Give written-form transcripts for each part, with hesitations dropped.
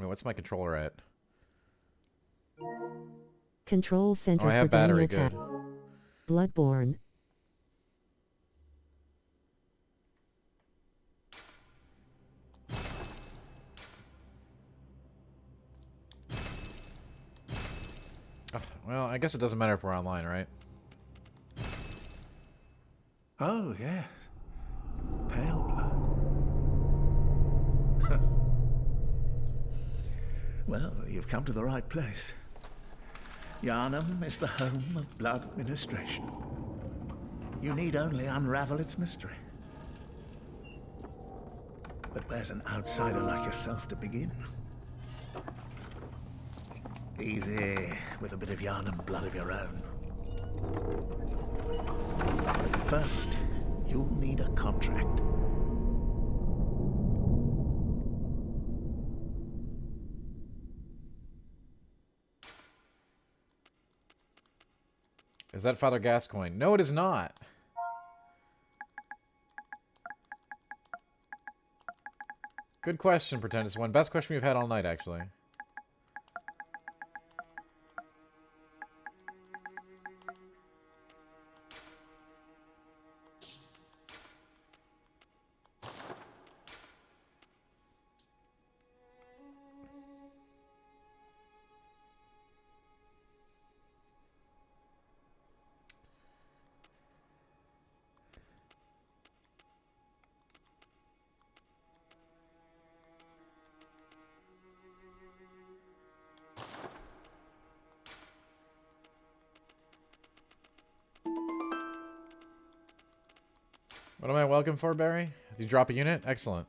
Wait, what's my controller at? Control Center Oh, I for have battery. Daniel Good. Bloodborne. Oh, well, I guess it doesn't matter if we're online, right? Oh, yeah. Pale blood. Well, you've come to the right place. Yharnam is the home of blood administration. You need only unravel its mystery. But where's an outsider like yourself to begin? Easy, with a bit of Yharnam blood of your own. But first, you'll need a contract. Is that Father Gascoigne? No, it is not. Good question, Pretentious One. Best question we've had all night, actually. What am I welcome for, Barry? Did you drop a unit? Excellent.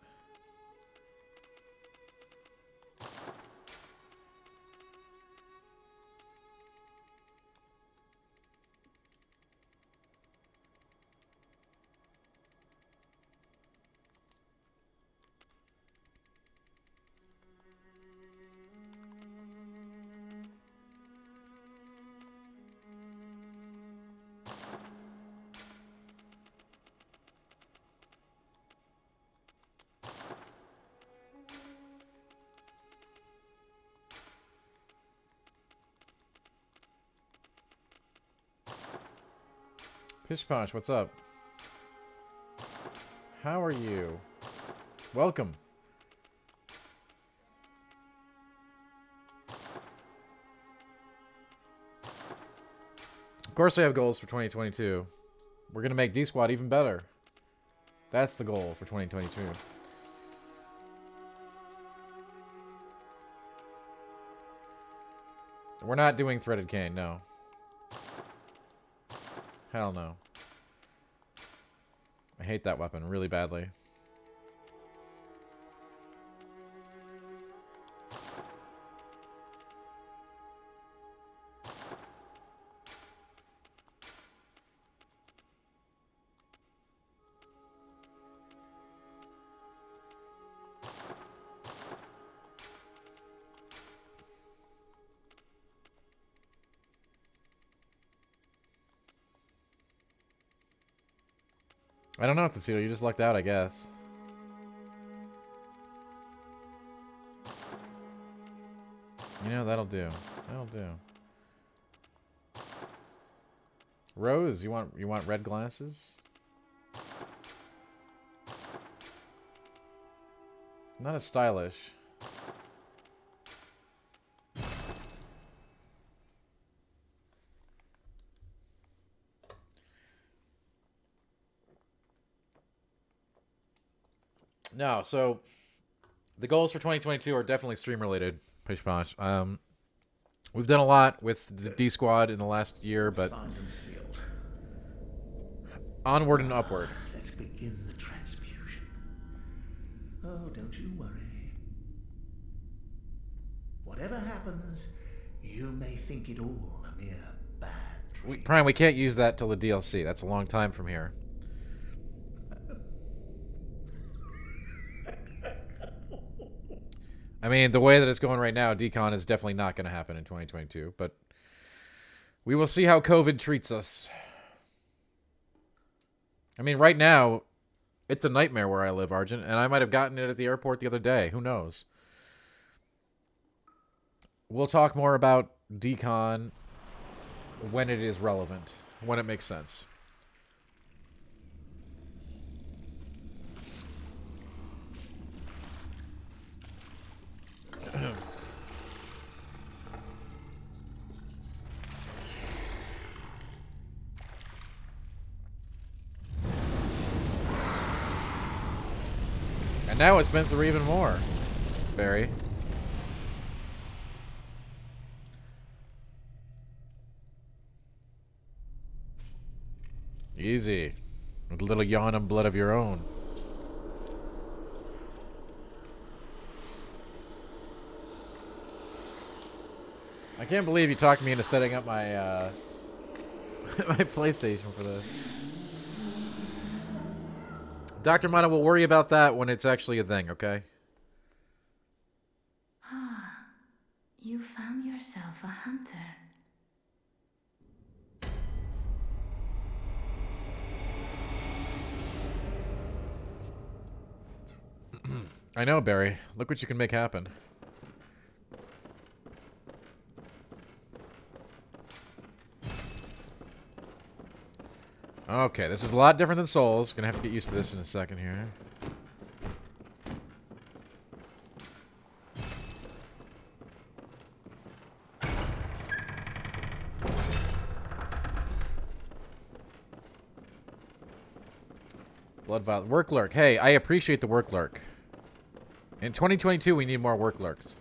Pish Posh, what's up? How are you? Welcome. Of course I have goals for 2022. We're going to make D-Squad even better. That's the goal for 2022. We're not doing Threaded Cane, no. Hell no. I hate that weapon really badly. I don't know what to see. You just lucked out, I guess. You know, that'll do. That'll do. Rose, you want red glasses? Not as stylish. No, so the goals for 2022 are definitely stream related. Pish Posh. We've done a lot with the D Squad in the last year, but Signed and sealed. onward and upward. Let's begin the transfusion. Oh, don't you worry. Whatever happens, you may think it all a mere bad dream. Prime, we can't use that till the DLC. That's a long time from here. I mean, the way that it's going right now, Decon is definitely not going to happen in 2022, but we will see how COVID treats us. I mean, right now, it's a nightmare where I live, Argent, and I might have gotten it at the airport the other day. Who knows? we'll talk more about decon when it is relevant, when it makes sense. And now it's been through even more, Barry. Easy. With a little yawn and blood of your own. I can't believe you talked me into setting up my my PlayStation for this. Dr. Mana will worry about that when it's actually a thing, okay? Ah, you found yourself a hunter. I know, Barry. Look what you can make happen. Okay, this is a lot different than Souls. Gonna have to get used to this in a second here. Blood vial. Work lurk. Hey, I appreciate the work lurk. In 2022, we need more work lurks.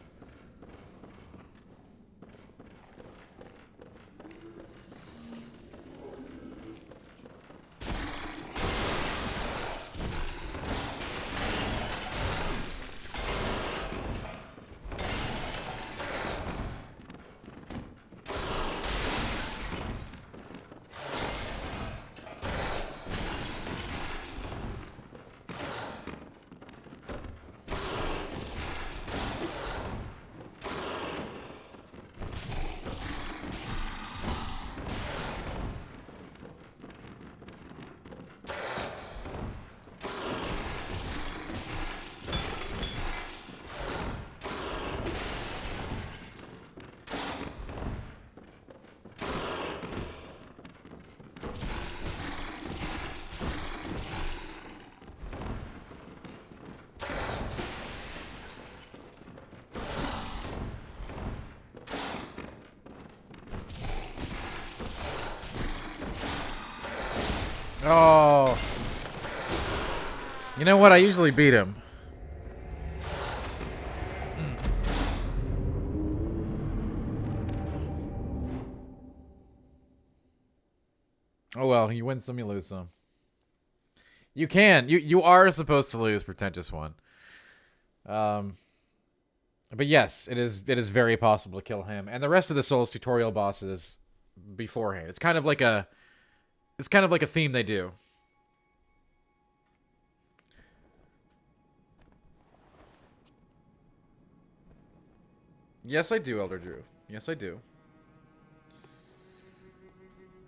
Oh. You know what? I usually beat him. Oh well, you win some, you lose some. You can. You are supposed to lose, pretentious one. But yes, it is very possible to kill him and the rest of the Souls tutorial bosses beforehand. It's kind of like a theme they do. Yes, I do, Elder Drew. Yes, I do.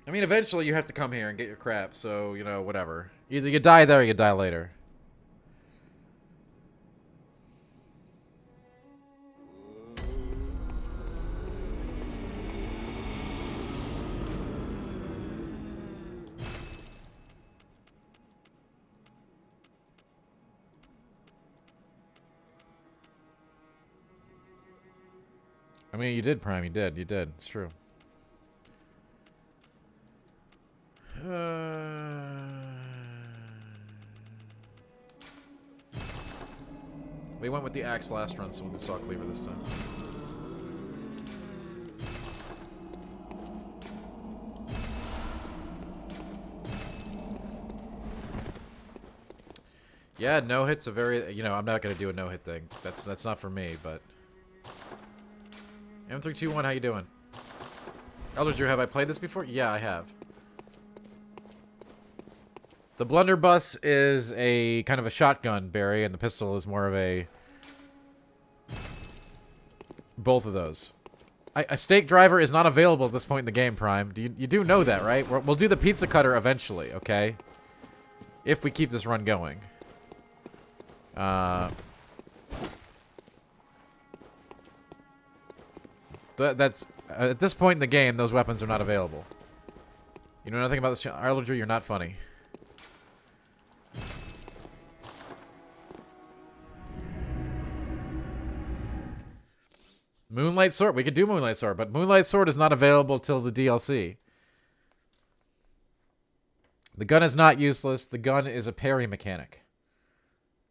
I mean, eventually you have to come here and get your crap, so, you know, whatever. Either you die there or you die later. I mean, you did, Prime. You did. You did. It's true. We went with the axe last run, so we'll do Saw Cleaver this time. Yeah, no hit's a very, you know, I'm not gonna do a no hit thing. That's not for me, but M321, how you doing? Elder Drew, have I played this before? Yeah, I have. The blunderbuss is a kind of a shotgun, Barry, and the pistol is more of a... Both of those. A stake driver is not available at this point in the game, Prime. You do know that, right? We'll do the pizza cutter eventually, okay? If we keep this run going. That's at this point in the game, those weapons are not available. You know nothing about this, Arledger? You're not funny. Moonlight Sword. We could do Moonlight Sword, but Moonlight Sword is not available till the DLC. The gun is not useless. The gun is a parry mechanic.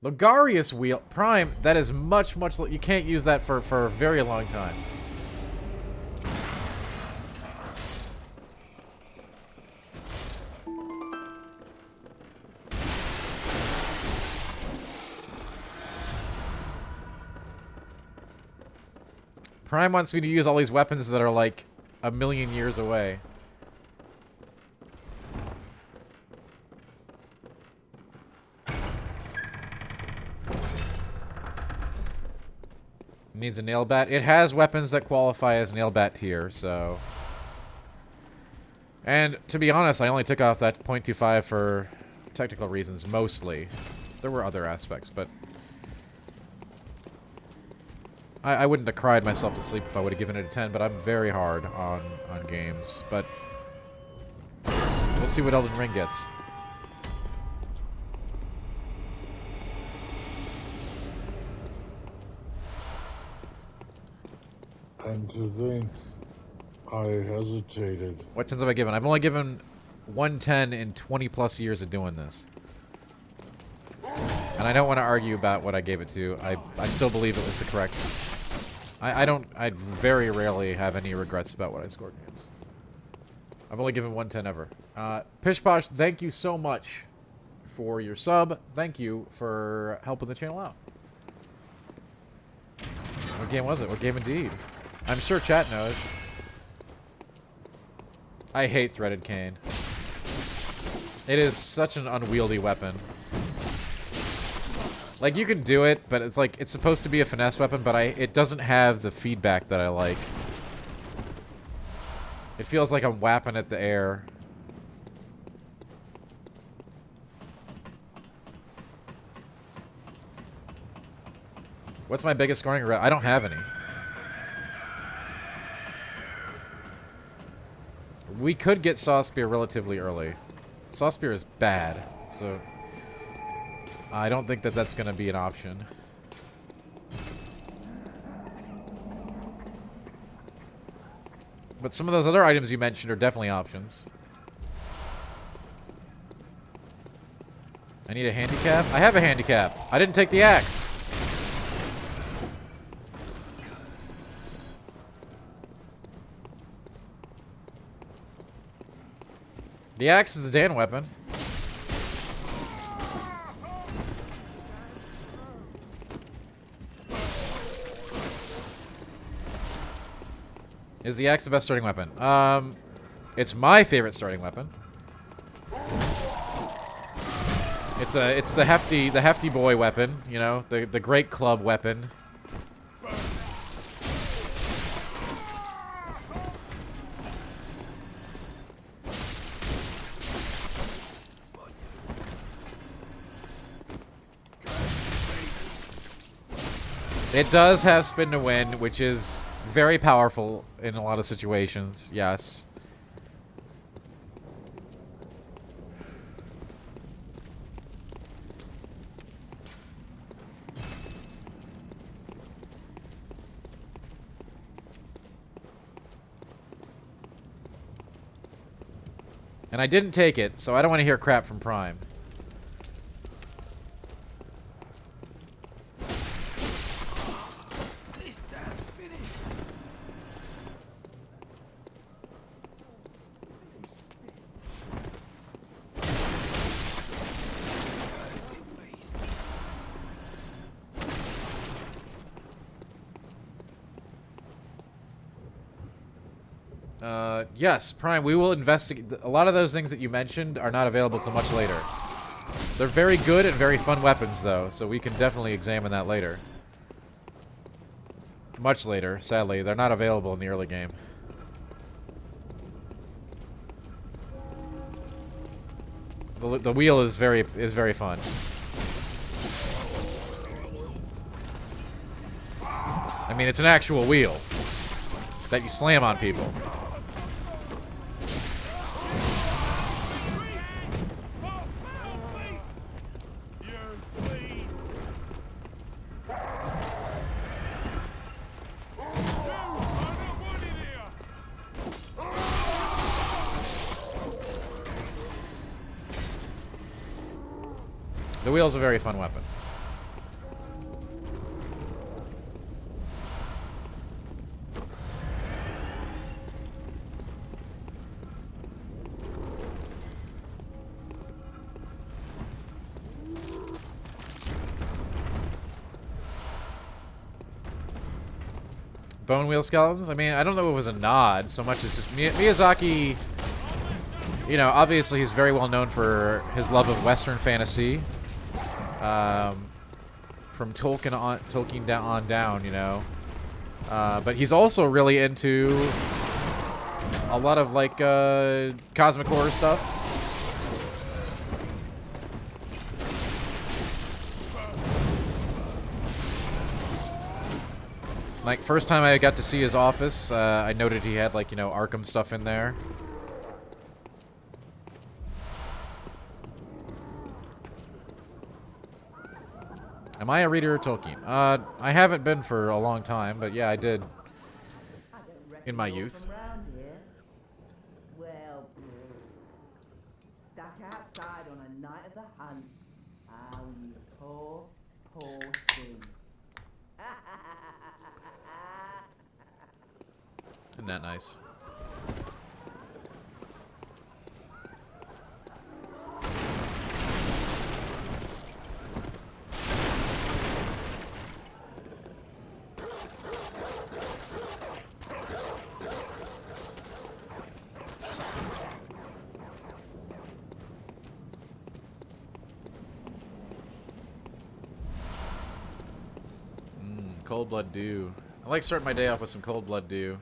Logarius Wheel Prime. That is much. You can't use that for a very long time. Prime wants me to use all these weapons that are like a million years away. Needs a nail bat. It has weapons that qualify as nail bat tier, so. And to be honest, I only took off that .25 for technical reasons mostly. There were other aspects, but I wouldn't have cried myself to sleep if I would have given it a 10, but I'm very hard on games. But we'll see what Elden Ring gets. And to think I hesitated. What 10s have I given? I've only given 110 in 20 plus years of doing this. And I don't want to argue about what I gave it to. I still believe it was the correct. I very rarely have any regrets about what I scored games. I've only given 110 ever. Pishposh, thank you so much for your sub. Thank you for helping the channel out. What game was it? What game indeed? I'm sure chat knows. I hate Threaded Cane. It is such an unwieldy weapon. Like, you can do it, but it's like, it's supposed to be a finesse weapon, but it doesn't have the feedback that I like. It feels like I'm whapping at the air. What's my biggest scoring regret? I don't have any. We could get Saw Spear relatively early. Saw Spear is bad, so I don't think that that's going to be an option. But some of those other items you mentioned are definitely options. I need a handicap? I have a handicap. I didn't take the axe. The axe is the Dan weapon. Is the axe the best starting weapon? It's my favorite starting weapon. It's the hefty boy weapon, you know, the great club weapon. It does have spin to win, which is very powerful in a lot of situations, yes. And I didn't take it, so I don't want to hear crap from Prime. Yes, Prime, we will investigate. A lot of those things that you mentioned are not available till much later. They're very good and very fun weapons, though, so we can definitely examine that later. Much later, sadly. They're not available in the early game. The wheel is very fun. I mean, it's an actual wheel. that you slam on people. The wheel's a very fun weapon. Bone wheel skeletons? I mean, I don't know if it was a nod so much as just Miyazaki, you know, obviously he's very well known for his love of Western fantasy. From Tolkien on down, you know. But he's also really into a lot of, like, cosmic horror stuff. Like, first time I got to see his office, I noted he had, like, you know, Arkham stuff in there. Am I a reader of Tolkien? I haven't been for a long time, but yeah, I did in my youth. Well, stuck outside on a night of the hunt. Oh, you poor, poor thing. Isn't that nice? Cold Blood Dew. I like starting my day off with some Cold Blood Dew.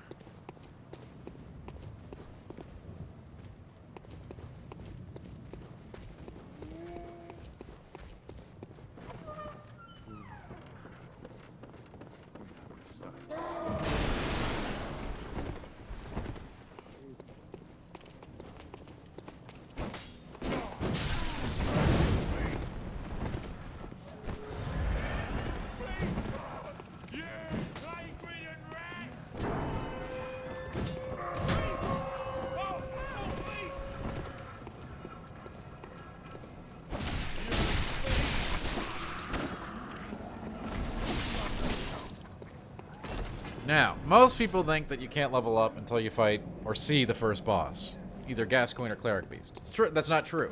Now, most people think that you can't level up until you fight or see the first boss, either Gascoigne or Cleric Beast. It's true. That's not true.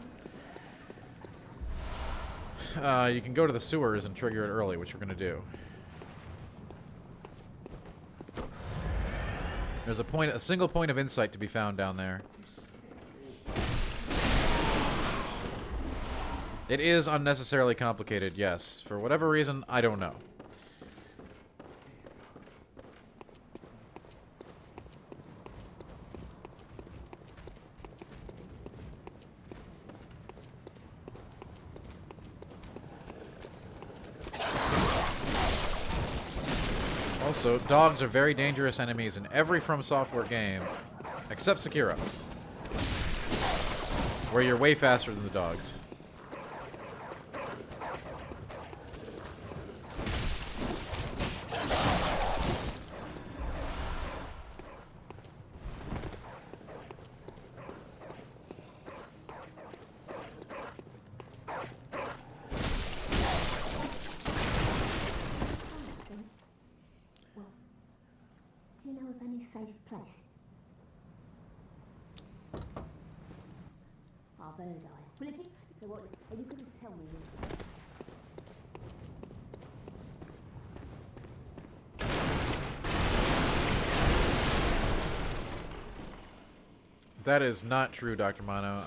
You can go to the sewers and trigger it early, which we're going to do. There's a single point of insight to be found down there. It is unnecessarily complicated, yes. For whatever reason, I don't know. Also, dogs are very dangerous enemies in every From Software game, except Sekiro, where you're way faster than the dogs. Do you know of any safe place? I've heard I. Well, so what? Are you going to tell me this? That is not true, Dr. Mono.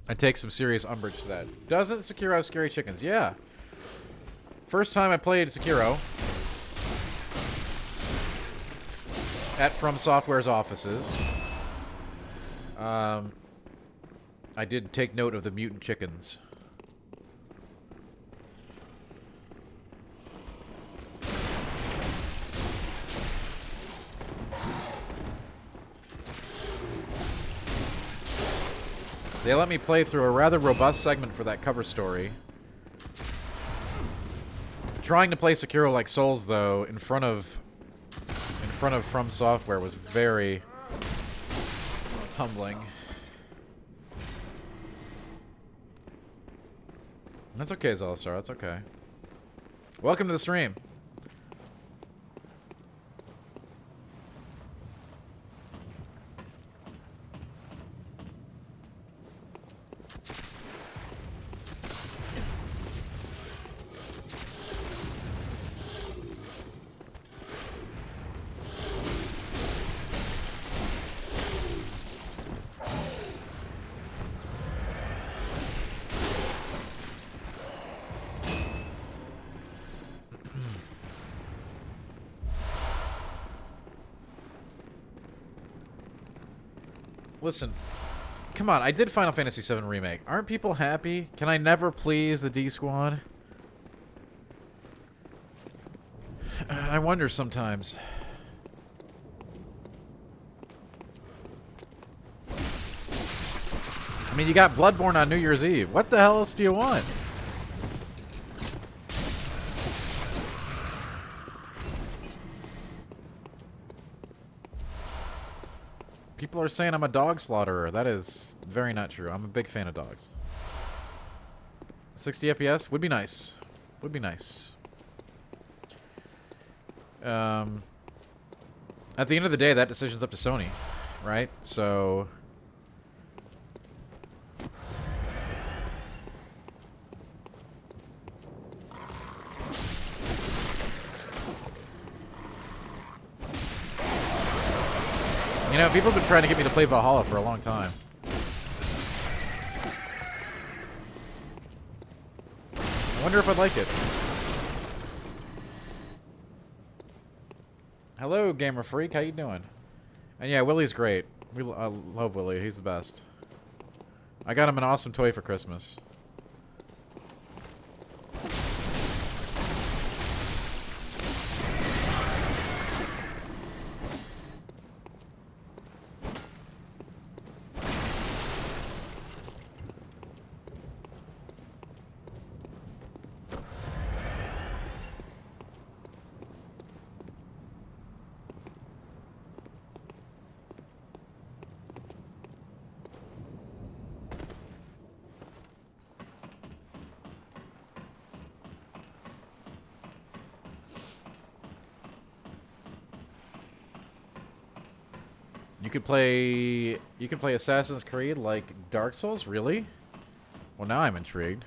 I take some serious umbrage to that. Doesn't Sekiro have scary chickens? Yeah. First time I played Sekiro at From Software's offices, I did take note of the mutant chickens. They let me play through a rather robust segment for that cover story. Trying to play Sekiro like Souls, though, in front of From Software was very humbling. That's okay, Zelastar. That's okay. Welcome to the stream. Listen, come on, I did Final Fantasy VII Remake. Aren't people happy? Can I never please the D-Squad? I wonder sometimes. I mean, you got Bloodborne on New Year's Eve. What the hell else do you want? People are saying I'm a dog slaughterer. That is very not true. I'm a big fan of dogs. 60 FPS would be nice. Would be nice. At the end of the day, that decision's up to Sony, right? So... You know, people have been trying to get me to play Valhalla for a long time. I wonder if I'd like it. Hello, Gamer Freak. How you doing? And yeah, Willie's great. I love Willie. He's the best. I got him an awesome toy for Christmas. You could play Assassin's Creed like Dark Souls? Really? Well, now I'm intrigued.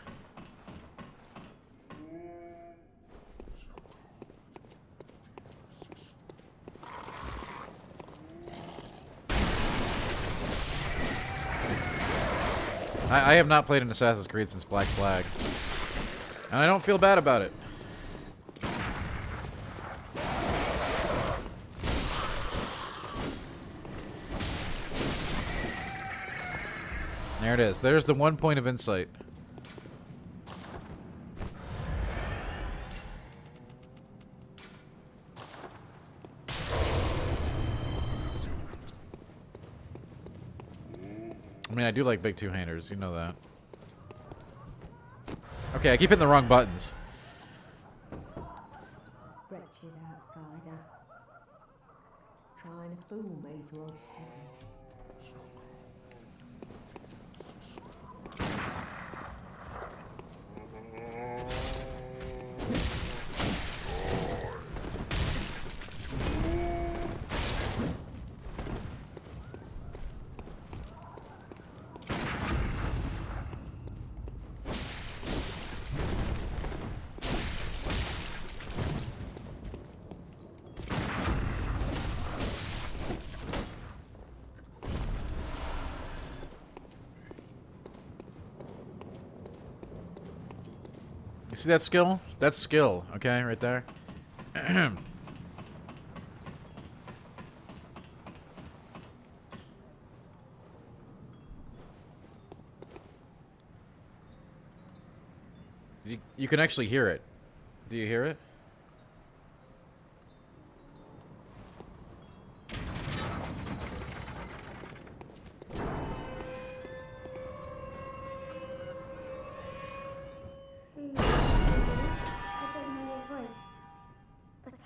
I have not played an Assassin's Creed since Black Flag. And I don't feel bad about it. There it is. There's the 1 point of insight. I mean, I do like big two-handers. You know that. Okay, I keep hitting the wrong buttons. Wretched outsider. Trying to fool me to us. You see that skill? That's skill, okay, right there. You can actually hear it. Do you hear it?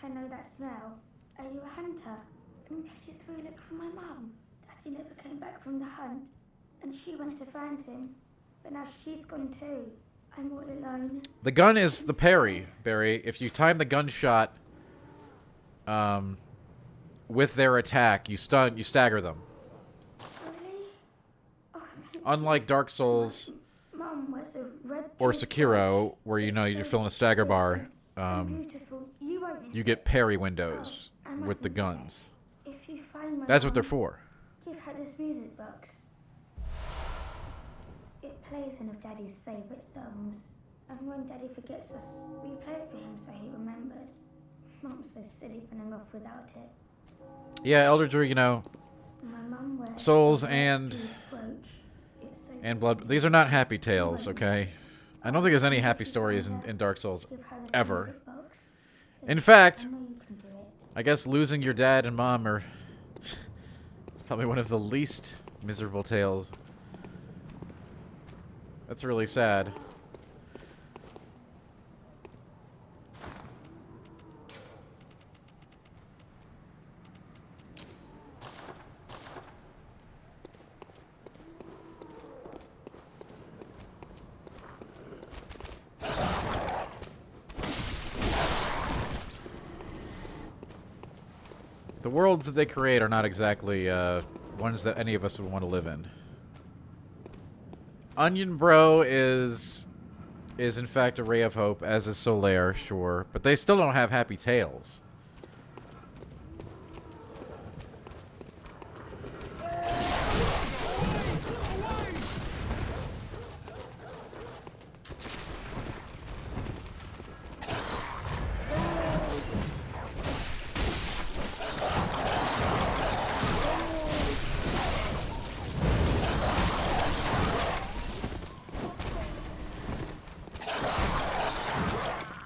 I know that smell. Are you a hunter? It's where we looked for my mum. Daddy never came back from the hunt, and she went to find him. But now she's gone too. I'm all alone. The gun is the parry, Barry. If you time the gunshot with their attack, you stagger them. Really? Oh, thank Unlike Dark Souls Mum was a red or jewel Sekiro, where you know you're filling a stagger bar, beautiful. You won't miss you it. get parry windows I with the mustn't guns. forget. If you find my That's what they're mum, for. give her this music box. It plays one of Daddy's favourite songs. And when Daddy forgets us, we play it for him so he remembers. Mum's so silly running off without it. Yeah, Elder Drew, you know, My mum wears Souls a red and jewel brooch. It's so and Blood. These are not happy tales, okay? I don't think there's any happy stories in Dark Souls Give her this ever. music box. In fact, I know you can do it. I guess losing your dad and mom are probably one of the least miserable tales. That's really sad. The worlds that they create are not exactly ones that any of us would want to live in. Onion Bro is in fact a ray of hope, as is Solaire, sure, but they still don't have happy tales.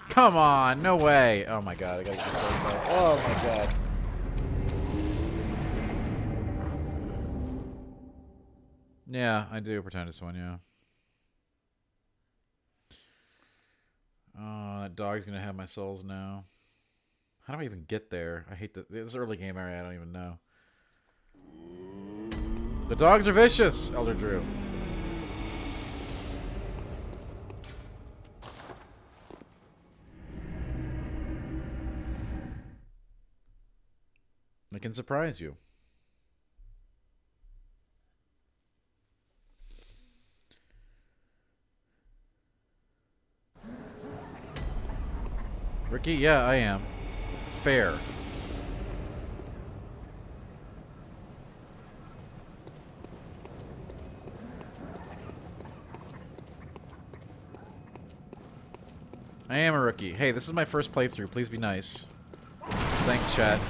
Come on, no way. Oh my god, I gotta get this over. Oh my god. Yeah, I do pretend it's one, yeah. Oh, that dog's gonna have my souls now. How do I even get there? I hate this early game area, I don't even know. The dogs are vicious, Elder Drew. It can surprise you. Ricky, yeah, I am. Fair. I am a rookie. Hey, this is my first playthrough. Please be nice. Thanks, chat.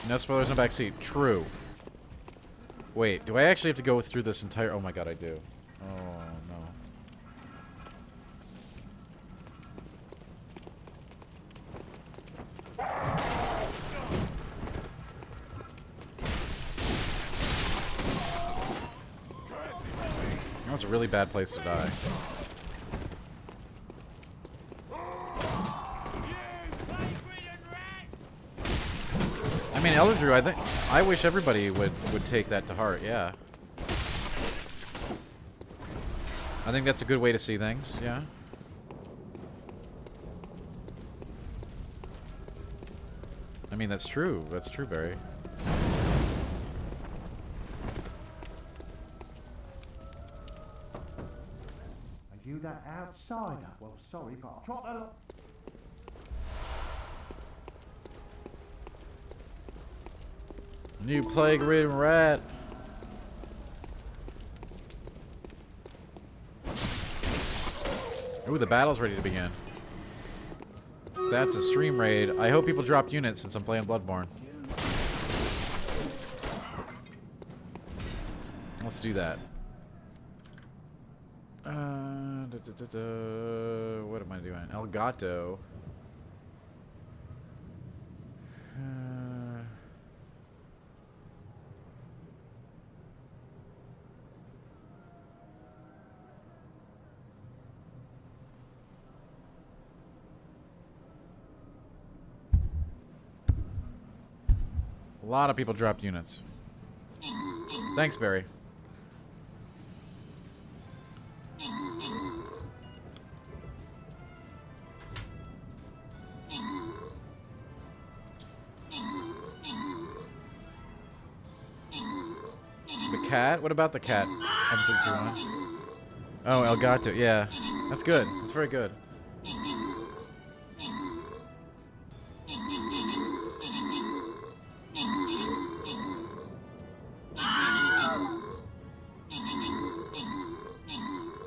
No spoilers, no backseat. True. Wait, do I actually have to go through this entire... Oh my god, I do. Oh, no. That was a really bad place to die. I mean, Elder Drew, I wish everybody would take that to heart, yeah. I think that's a good way to see things, yeah. I mean, that's true. That's true, Barry. Are you that outsider? Well, sorry, but I'll trot along. New plague-ridden rat. Ooh, the battle's ready to begin. That's a stream raid. I hope people drop units since I'm playing Bloodborne. Let's do that. What am I doing? Elgato. A lot of people dropped units. Thanks, Barry. The cat? What about the cat? M321. Oh, Elgato. Yeah. That's good. That's very good.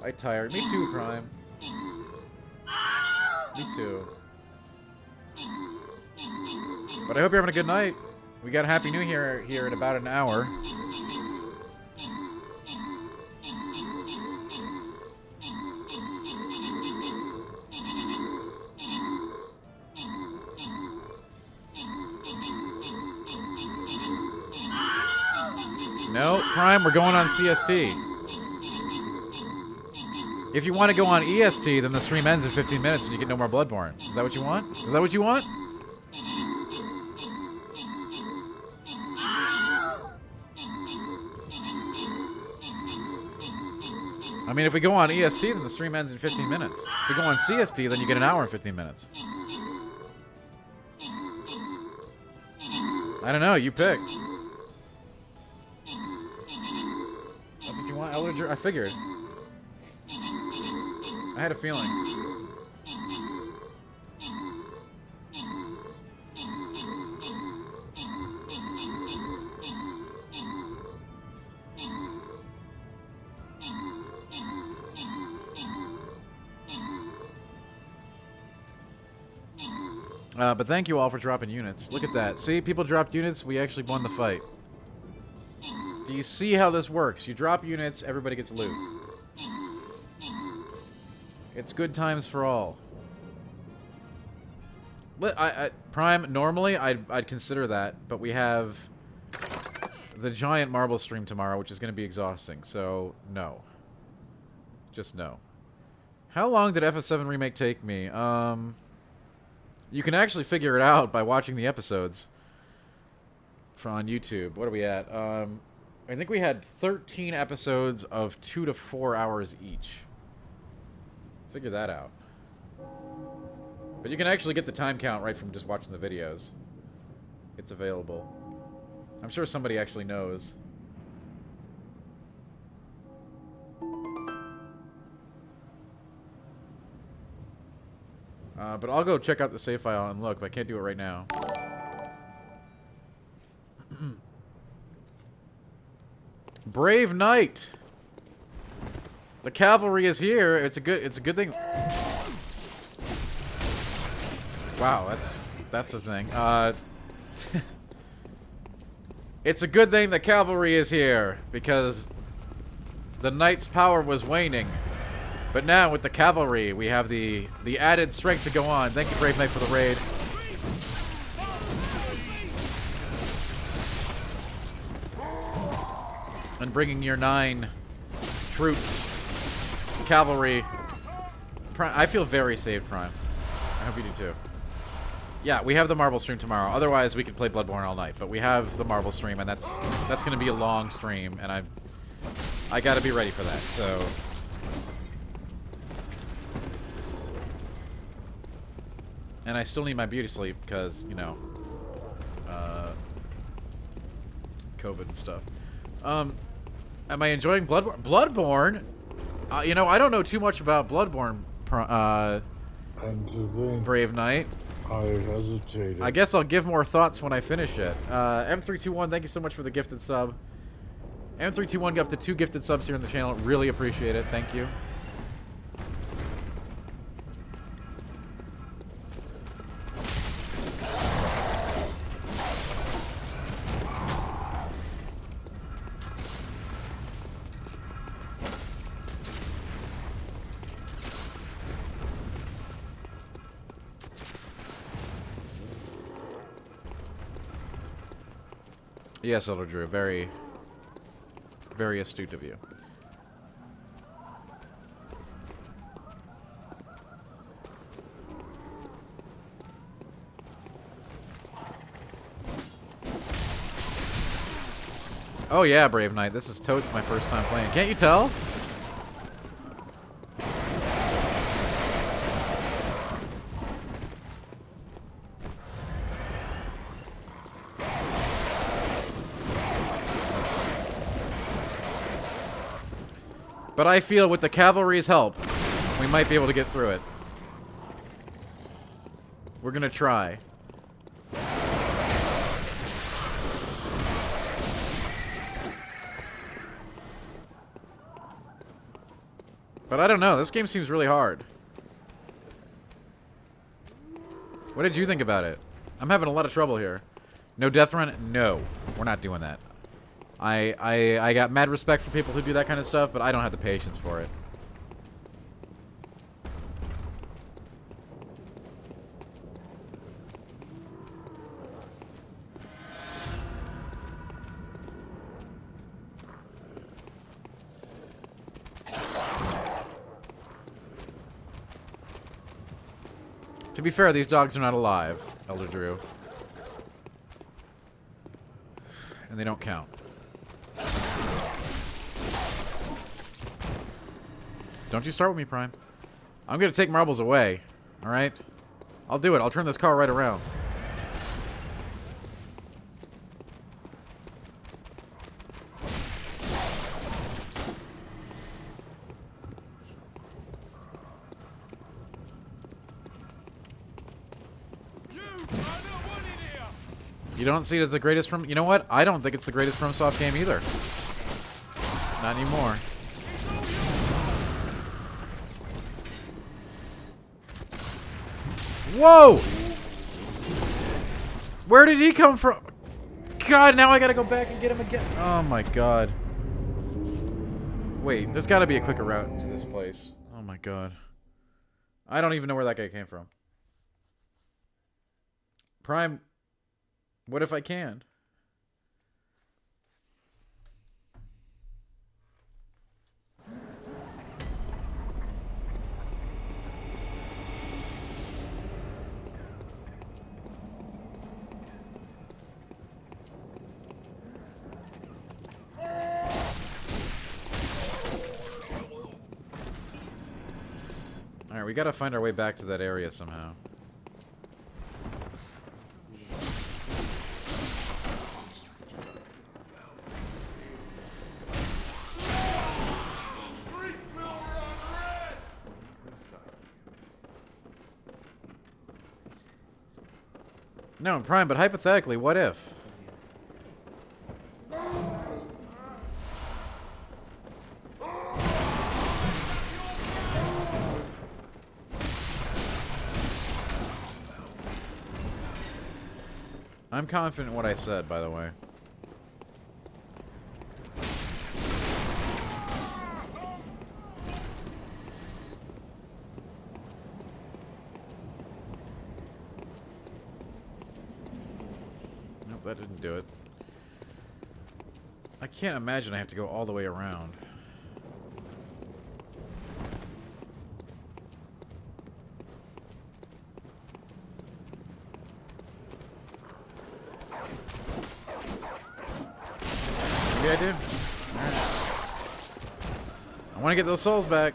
I tired. Me too, Prime. Me too. But I hope you're having a good night. We got Happy New Year here in about an hour. No, Prime, we're going on CST. If you want to go on EST, then the stream ends in 15 minutes and you get no more Bloodborne. Is that what you want? Is that what you want? I mean, if we go on EST, then the stream ends in 15 minutes. If we go on CST, then you get an hour and 15 minutes. I don't know, you pick. That's what you want, Elder? I figured. I had a feeling. But thank you all for dropping units. Look at that. See, people dropped units. We actually won the fight. Do you see how this works? You drop units, everybody gets loot. It's good times for all. Prime, normally I'd consider that, but we have the giant marble stream tomorrow, which is going to be exhausting, so no. Just no. How long did FF7 Remake take me? You can actually figure it out by watching the episodes on YouTube. What are we at? I think we had 13 episodes of 2 to 4 hours each. Figure that out. But you can actually get the time count right from just watching the videos. It's available. I'm sure somebody actually knows. But I'll go check out the save file and look, but I can't do it right now. Brave Knight! The cavalry is here. It's a good thing. Wow, that's the thing. It's a good thing the cavalry is here, because the knight's power was waning. But now, with the cavalry, we have the added strength to go on. Thank you, Brave Knight, for the raid. And bringing your 9 troops, cavalry. I feel very safe, Prime. I hope you do too. Yeah, we have the marble stream tomorrow. Otherwise, we could play Bloodborne all night. But we have the marble stream, and that's going to be a long stream, and I got to be ready for that. So. And I still need my beauty sleep because, you know, COVID and stuff. Am I enjoying Bloodborne? Bloodborne? You know, I don't know too much about Bloodborne, And to think Brave Knight. I hesitated. I guess I'll give more thoughts when I finish it. M321, thank you so much for the gifted sub. M321 got up to 2 gifted subs here on the channel. Really appreciate it. Thank you. Yes, Elder Drew. Very, very astute of you. Oh yeah, Brave Knight. This is totes my first time playing. Can't you tell? But I feel with the cavalry's help, we might be able to get through it. We're gonna try. But I don't know, this game seems really hard. What did you think about it? I'm having a lot of trouble here. No death run? No. We're not doing that. I got mad respect for people who do that kind of stuff, but I don't have the patience for it. To be fair, these dogs are not alive, Elder Drew. And they don't count. Don't you start with me, Prime. I'm gonna take marbles away, alright? I'll do it. I'll turn this car right around. You don't see it as the greatest from... You know what? I don't think it's the greatest FromSoft game either. Not anymore. Whoa! Where did he come from? God, now I gotta go back and get him again. Oh my god. Wait, there's gotta be a quicker route to this place. Oh my god. I don't even know where that guy came from. Prime... What if I can? Alright, we gotta find our way back to that area somehow. No, Prime, but hypothetically, what if? I'm confident in what I said, by the way. Nope, that didn't do it. I can't imagine I have to go all the way around. Maybe I do. Right. I want to get those souls back.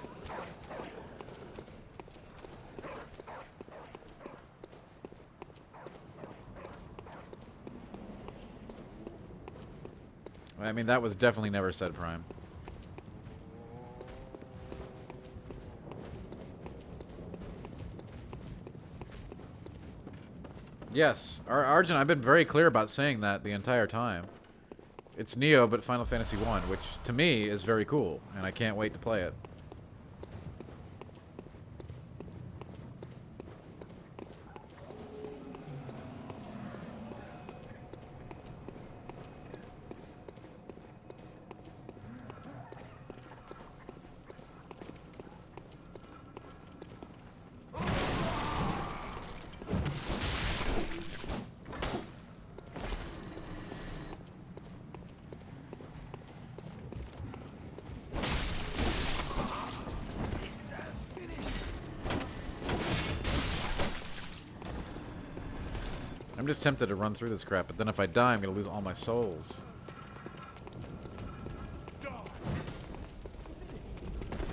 I mean, that was definitely never said, Prime. Yes, Arjun, I've been very clear about saying that the entire time. It's Neo, but Final Fantasy 1, which, to me, is very cool, and I can't wait to play it. I'm just tempted to run through this crap, but then if I die, I'm gonna lose all my souls.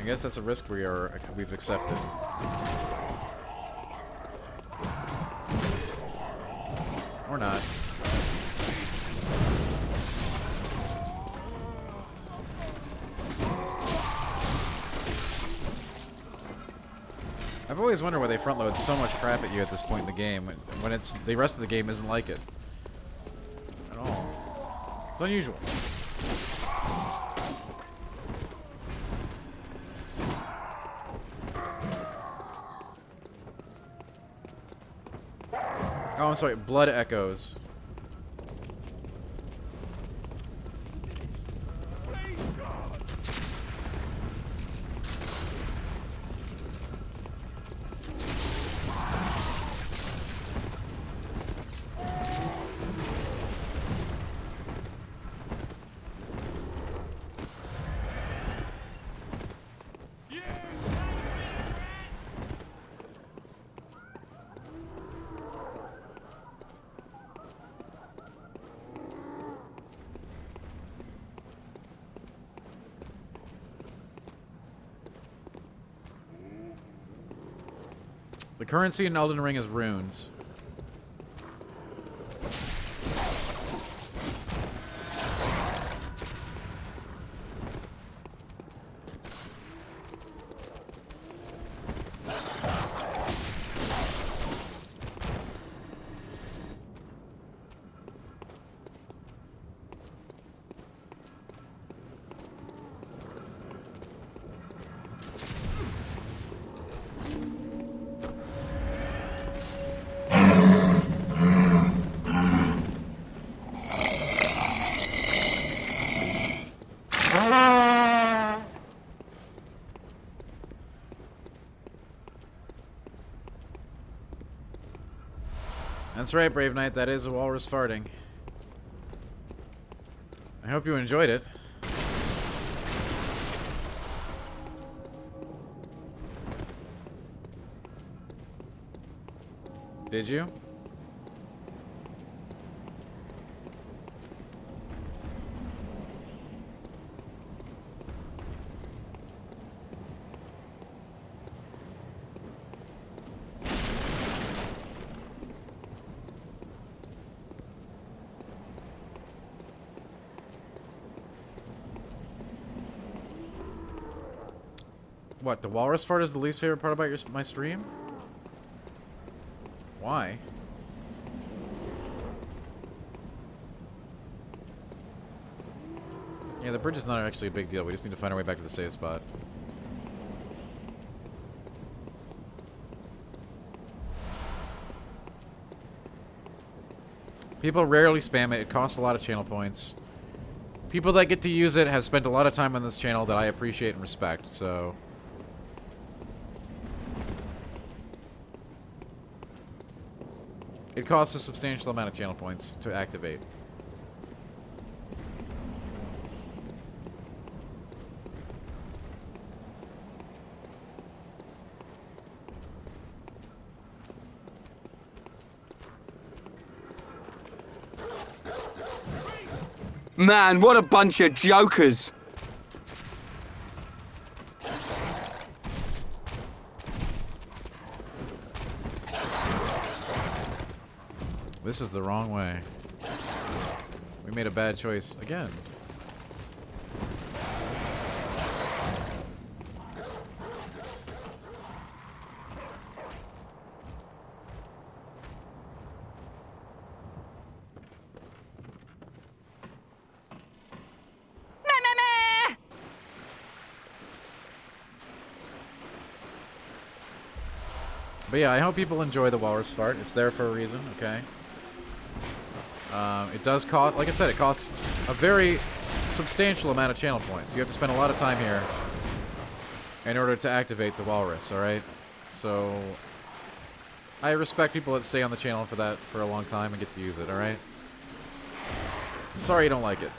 guess that's a risk we've accepted. Or not. I've always wondered why they front load so much crap at you at this point in the game when it's the rest of the game isn't like it at all. It's unusual. Oh, I'm sorry. Blood echoes. The currency in Elden Ring is runes. That's right, Brave Knight. That is a walrus farting. I hope you enjoyed it. Did you? What, the walrus fart is the least favorite part about my stream? Why? Yeah, the bridge is not actually a big deal. We just need to find our way back to the save spot. People rarely spam it. It costs a lot of channel points. People that get to use it have spent a lot of time on this channel that I appreciate and respect, so... It costs a substantial amount of channel points to activate. Man, what a bunch of jokers! This is the wrong way. We made a bad choice again. But yeah, I hope people enjoy the walrus fart. It's there for a reason, okay? It does cost, like I said, it costs a very substantial amount of channel points. You have to spend a lot of time here in order to activate the walrus, alright? So, I respect people that stay on the channel for that for a long time and get to use it, alright? I'm sorry you don't like it.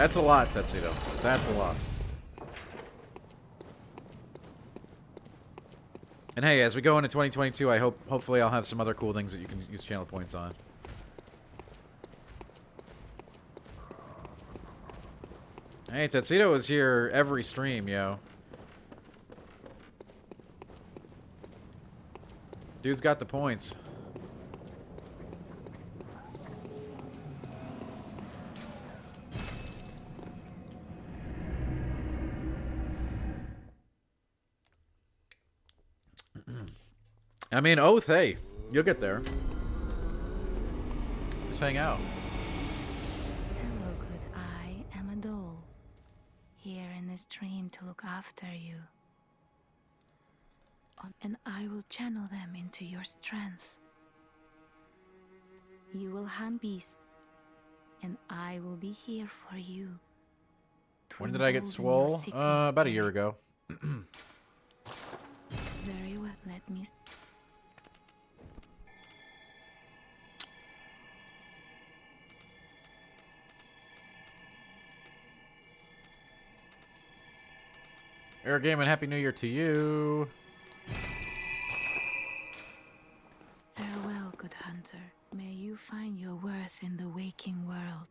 That's a lot, Tuxedo. That's a lot. And hey, as we go into 2022, hopefully I'll have some other cool things that you can use channel points on. Hey, Tuxedo is here every stream, yo. Dude's got the points. I mean, Oath, hey, you'll get there. Just hang out. Hello, good. I am a doll. Here in this dream to look after you. And I will channel them into your strength. You will hunt beasts, and I will be here for you. When did I get swole? About a year ago. Very well, let me... Air Game and Happy New Year to you. Farewell, good hunter. May you find your worth in the waking world.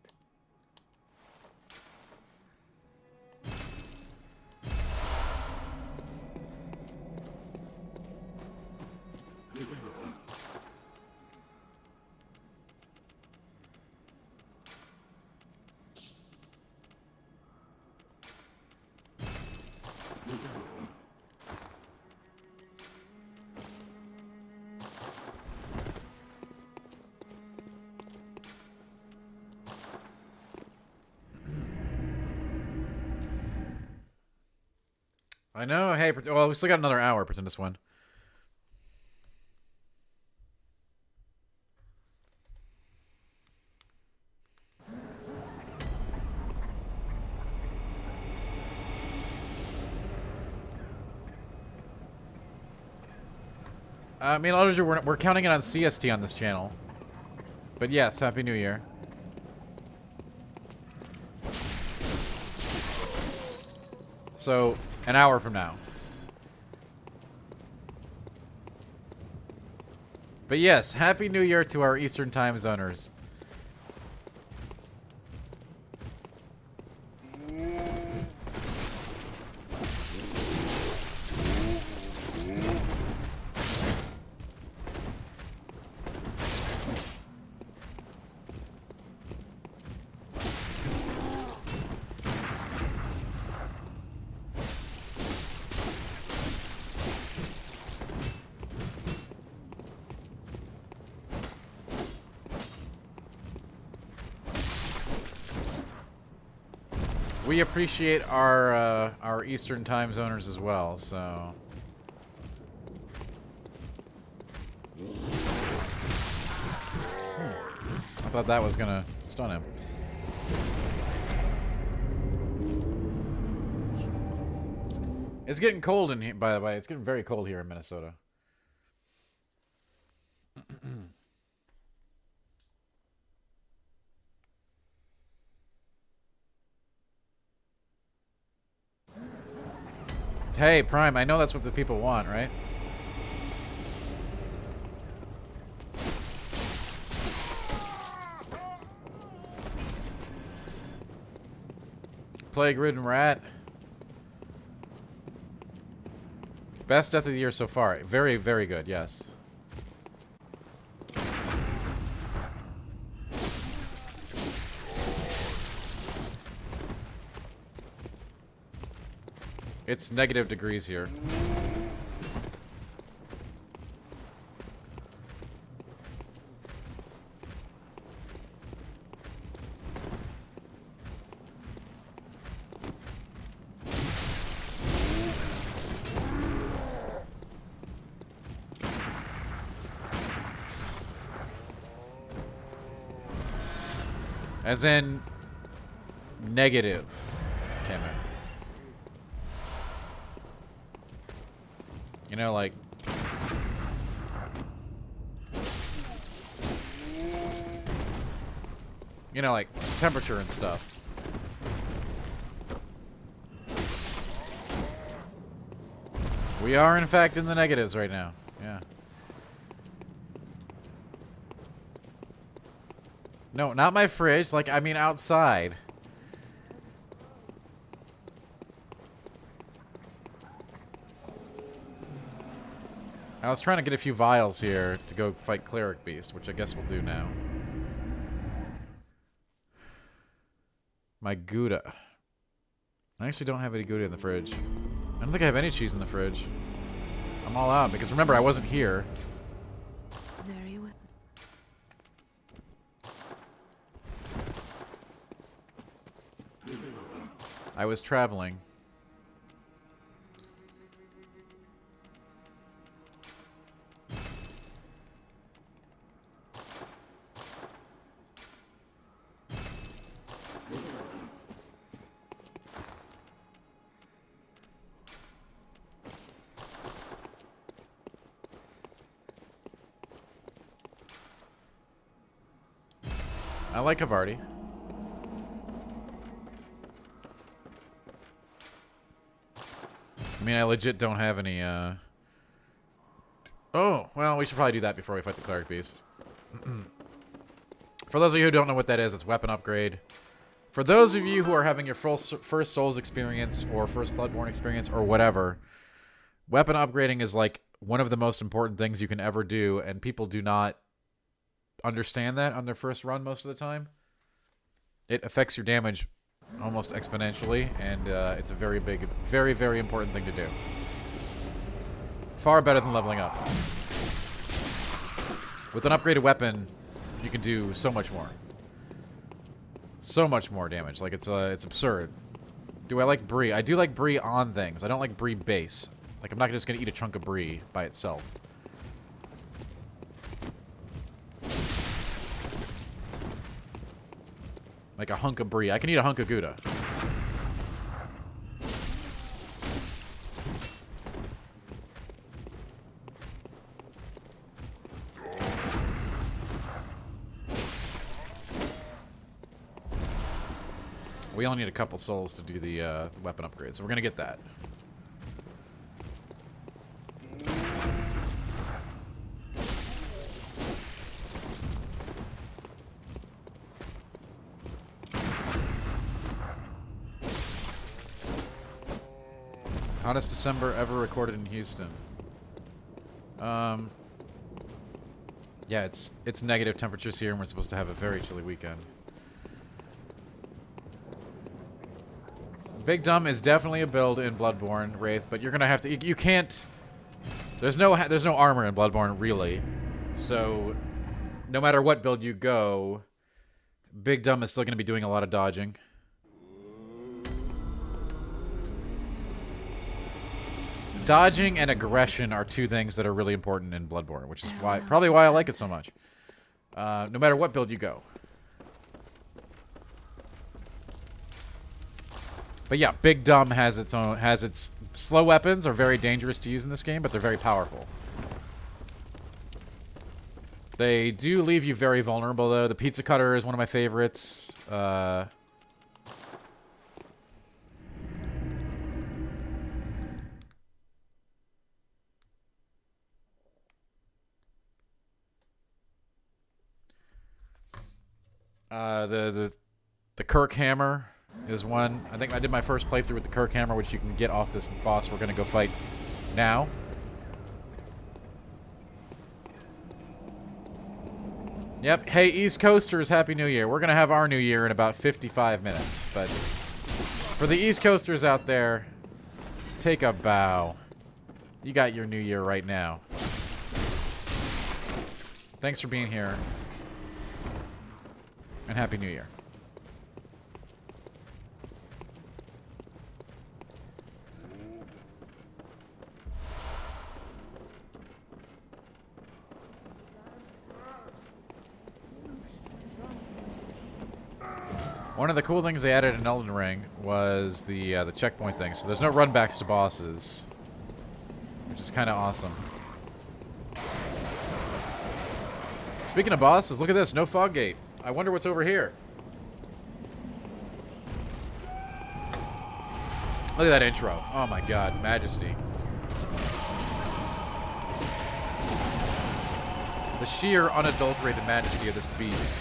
I know. Hey, well, we still got another hour. Pretend this one. I mean, we're counting it on CST on this channel. But yes, Happy New Year. So, an hour from now. But yes, Happy New Year to our Eastern Time Zoners. We appreciate our Eastern Time Zoners as well, so. I thought that was gonna stun him. It's getting cold in here, by the way. It's getting very cold here in Minnesota. Hey, Prime, I know that's what the people want, right? Plague-ridden rat. Best death of the year so far. Very, very good, yes. It's negative degrees here. As in negative. Camo. You know, like... You know, like temperature and stuff. We are, in fact, in the negatives right now. Yeah. No, not my fridge. Like, I mean outside. I was trying to get a few vials here to go fight Cleric Beast, which I guess we'll do now. My Gouda. I actually don't have any Gouda in the fridge. I don't think I have any cheese in the fridge. I'm all out, because remember, I wasn't here. Very well. I was traveling. I like Havarti. I mean, I legit don't have any, Oh, well, we should probably do that before we fight the Cleric Beast. For those of you who don't know what that is, it's weapon upgrade. For those of you who are having your first Souls experience, or first Bloodborne experience, or whatever, weapon upgrading is, like, one of the most important things you can ever do, and people do not understand that on their first run most of the time. It affects your damage almost exponentially, and it's a very big, very, very important thing to do. Far better than leveling up. With an upgraded weapon, you can do so much more. So much more damage. Like, it's absurd. Do I like brie? I do like brie on things. I don't like brie base. Like, I'm not just gonna eat a chunk of brie by itself. Like a hunk of brie. I can eat a hunk of Gouda. We only need a couple souls to do the weapon upgrade, so we're gonna get that. Hottest December ever recorded in Houston. Yeah, it's negative temperatures here, and we're supposed to have a very chilly weekend. Big Dumb is definitely a build in Bloodborne, Wraith, but you're gonna have to. You can't. There's no armor in Bloodborne really, so no matter what build you go, Big Dumb is still gonna be doing a lot of dodging. Dodging and aggression are two things that are really important in Bloodborne, which is probably why I like it so much. No matter what build you go. But yeah, Big Dumb has its slow weapons are very dangerous to use in this game, but they're very powerful. They do leave you very vulnerable though. The pizza cutter is one of my favorites. The Kirkhammer is one. I think I did my first playthrough with the Kirkhammer, which you can get off this boss we're going to go fight now. Yep. Hey, East Coasters, Happy New Year. We're going to have our New Year in about 55 minutes. But for the East Coasters out there, take a bow. You got your New Year right now. Thanks for being here. And Happy New Year. One of the cool things they added in Elden Ring was the checkpoint thing. So there's no runbacks to bosses, which is kind of awesome. Speaking of bosses, look at this. No fog gate. I wonder what's over here. Look at that intro. Oh my god, majesty. The sheer, unadulterated majesty of this beast.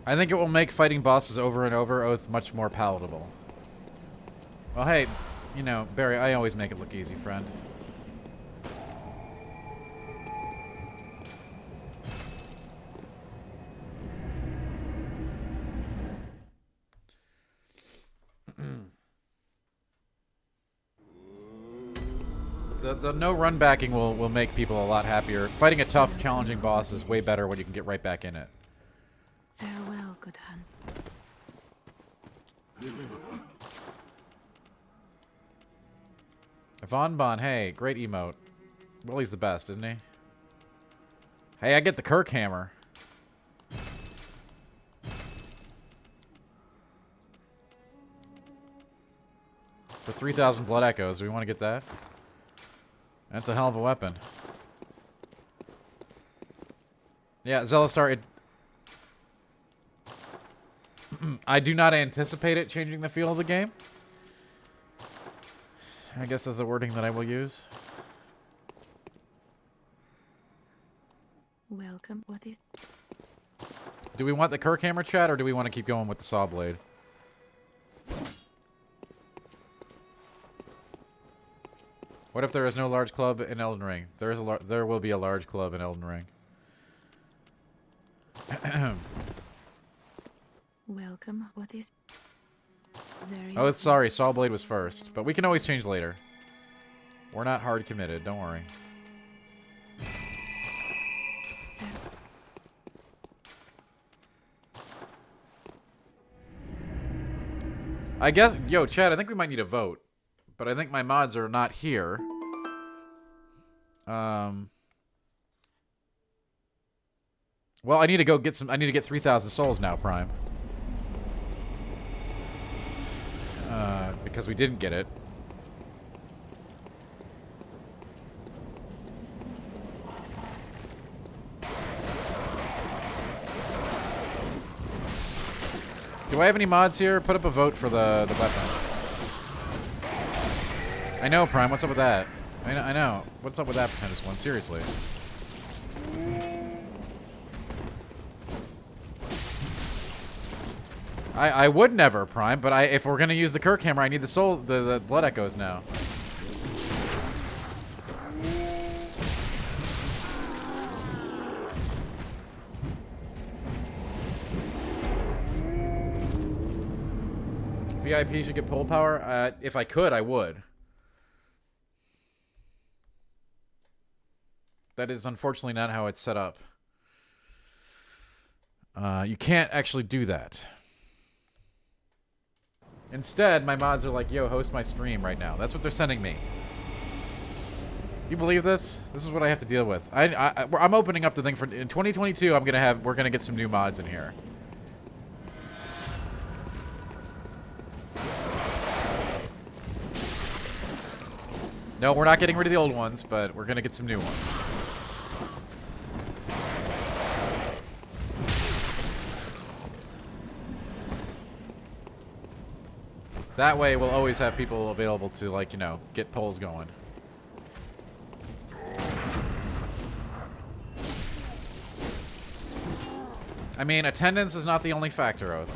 I think it will make fighting bosses over and over Oath much more palatable. Well, hey, you know, Barry, I always make it look easy, friend. The no run backing will make people a lot happier. Fighting a tough, challenging boss is way better when you can get right back in it. Farewell, good hun. Von Bon, hey, great emote. Willie's the best, isn't he? Hey, I get the Kirkhammer. For 3,000 blood echoes, do we want to get that? That's a hell of a weapon. Yeah, Zelistar, it... I do not anticipate it changing the feel of the game. I guess is the wording that I will use. Welcome. What is... Do we want the Kirkhammer chat, or do we want to keep going with the saw blade? What if there is no large club in Elden Ring? There will be a large club in Elden Ring. Welcome. What is... Very... Oh, it's sorry. Saw blade was first, but we can always change later. We're not hard committed. Don't worry. I guess, yo, Chad, I think we might need a vote. But I think my mods are not here. Well, I need to go get some. I need to get 3,000 souls now, Prime. Because we didn't get it. Do I have any mods here? Put up a vote for the weapon. I know, Prime. What's up with that? I know. What's up with that pretentious one? Seriously. I would never, Prime, but if we're gonna use the Kirkhammer, I need the blood echoes now. VIP should get pull power. If I could, I would. That is unfortunately not how it's set up. You can't actually do that. Instead, my mods are like, yo, host my stream right now. That's what they're sending me. You believe this? This is what I have to deal with. I'm opening up the thing for in 2022. We're gonna get some new mods in here. No, we're not getting rid of the old ones, but we're gonna get some new ones. That way, we'll always have people available to, like, you know, get polls going. I mean, attendance is not the only factor, Oath.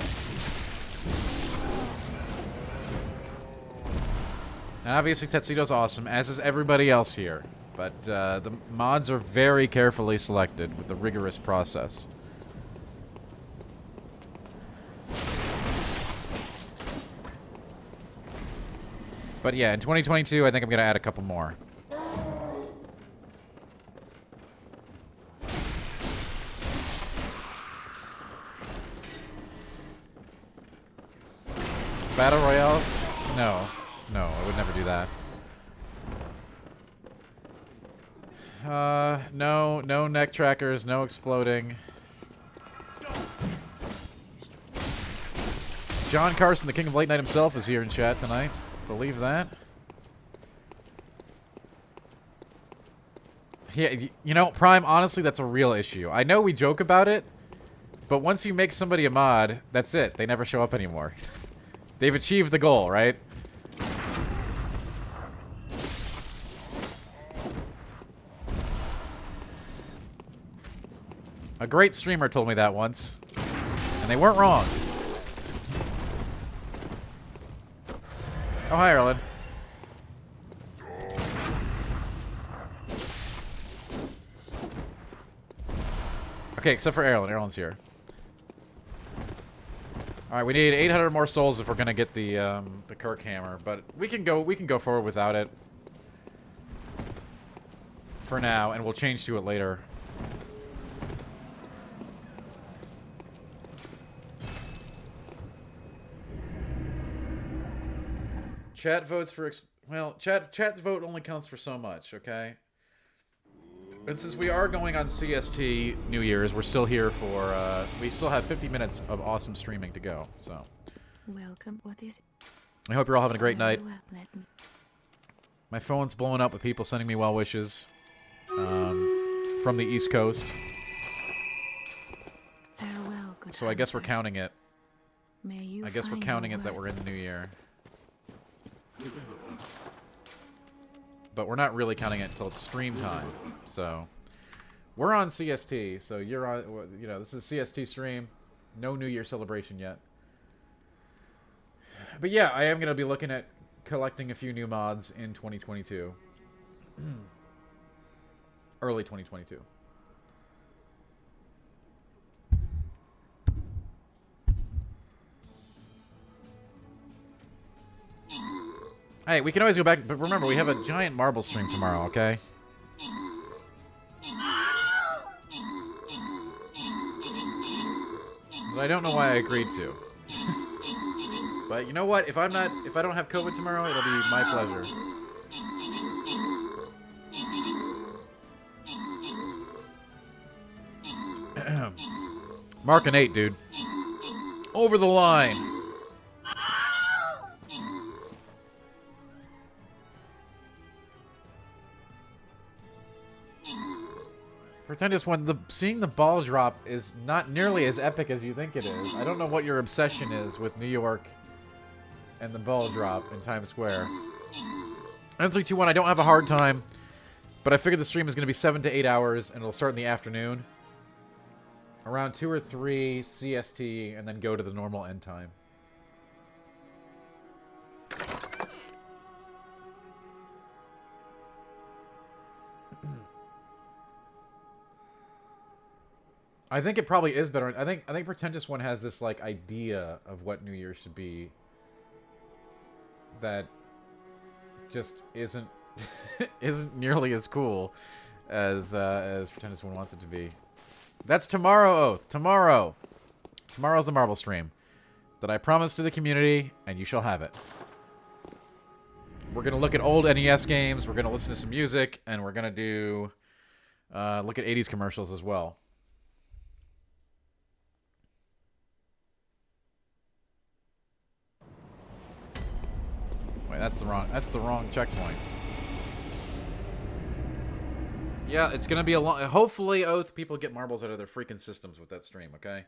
And obviously Tuxedo's awesome, as is everybody else here. But the mods are very carefully selected with a rigorous process. But yeah, in 2022, I think I'm going to add a couple more. Battle Royale? No. No, I would never do that. No neck trackers, no exploding. John Carson, the king of late night himself, is here in chat tonight. Believe that? Yeah, you know, Prime, honestly, that's a real issue. I know we joke about it, but once you make somebody a mod, that's it. They never show up anymore. They've achieved the goal, right? A great streamer told me that once, and they weren't wrong. Oh, hi, Erlen. Okay, except for Erlen. Erlen's here. All right, we need 800 more souls if we're gonna get the Kirkhammer, but we can go forward without it for now, and we'll change to it later. Chat votes for well, chat's vote only counts for so much, okay? And since we are going on CST New Year's, we're still here for we still have 50 minutes of awesome streaming to go. So, Welcome. What is it? I hope you're all having a great night. Well, let me... My phone's blowing up with people sending me well wishes from the East Coast. Farewell, good So I guess we're hunter. counting it. May you I guess we're find counting your it that work. we're in the new year. But we're not really counting it until it's stream time. So we're on CST. So you're on, you know, this is CST stream. No New Year celebration yet. But yeah, I am going to be looking at collecting a few new mods in 2022. Early 2022. Hey, we can always go back, but remember, we have a giant marble stream tomorrow, okay? But I don't know why I agreed to. But you know what? If I don't have COVID tomorrow, it'll be my pleasure. Mark an 8, dude. Over the line. Pretentious one, seeing the ball drop is not nearly as epic as you think it is. I don't know what your obsession is with New York and the ball drop in Times Square. N321, I don't have a hard time, but I figured the stream is going to be 7 to 8 hours, and it'll start in the afternoon. Around 2 or 3 CST, and then go to the normal end time. I think it probably is better. I think Pretentious One has this like idea of what New Year should be that just isn't isn't nearly as cool as Pretentious One wants it to be. That's tomorrow, Oath. Tomorrow. Tomorrow's the marble stream that I promised to the community, and you shall have it. We're gonna look at old NES games. We're gonna listen to some music, and we're gonna do look at 80s commercials as well. Wait, that's the wrong checkpoint. Yeah, it's gonna be a long. Hopefully, Oath people get marbles out of their freaking systems with that stream. Okay.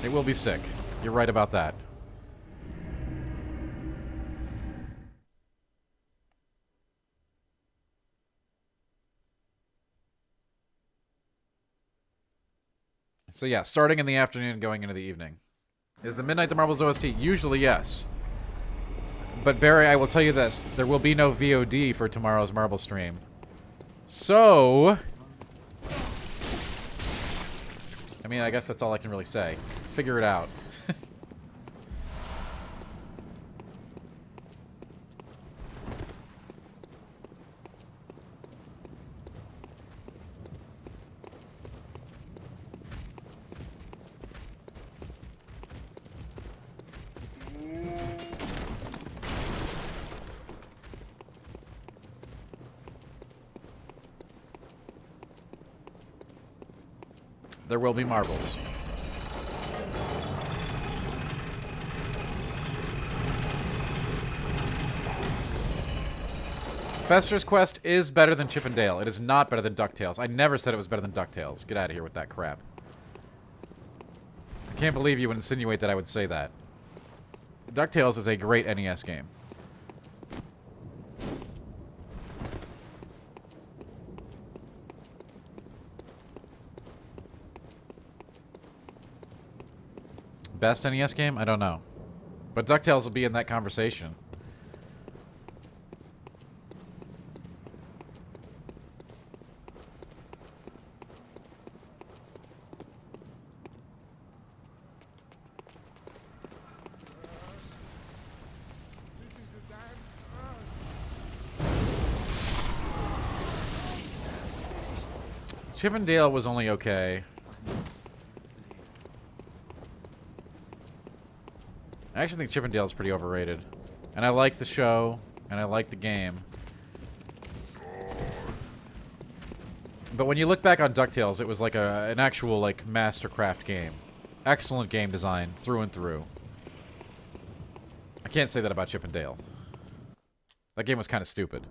It will be sick. You're right about that. So yeah, starting in the afternoon, going into the evening. Is the Midnight the Marbles OST? Usually, yes. But Barry, I will tell you this. There will be no VOD for tomorrow's Marble stream. So... I mean, I guess that's all I can really say. Figure it out. There will be marbles. Fester's Quest is better than Chip and Dale. It is not better than DuckTales. I never said it was better than DuckTales. Get out of here with that crap. I can't believe you would insinuate that I would say that. DuckTales is a great NES game. Best NES game? I don't know. But DuckTales will be in that conversation. Chip and Dale was only okay. I actually think Chip and Dale is pretty overrated. And I like the show, and I like the game. But when you look back on DuckTales, it was like an actual, like, Mastercraft game. Excellent game design, through and through. I can't say that about Chip and Dale. That game was kind of stupid.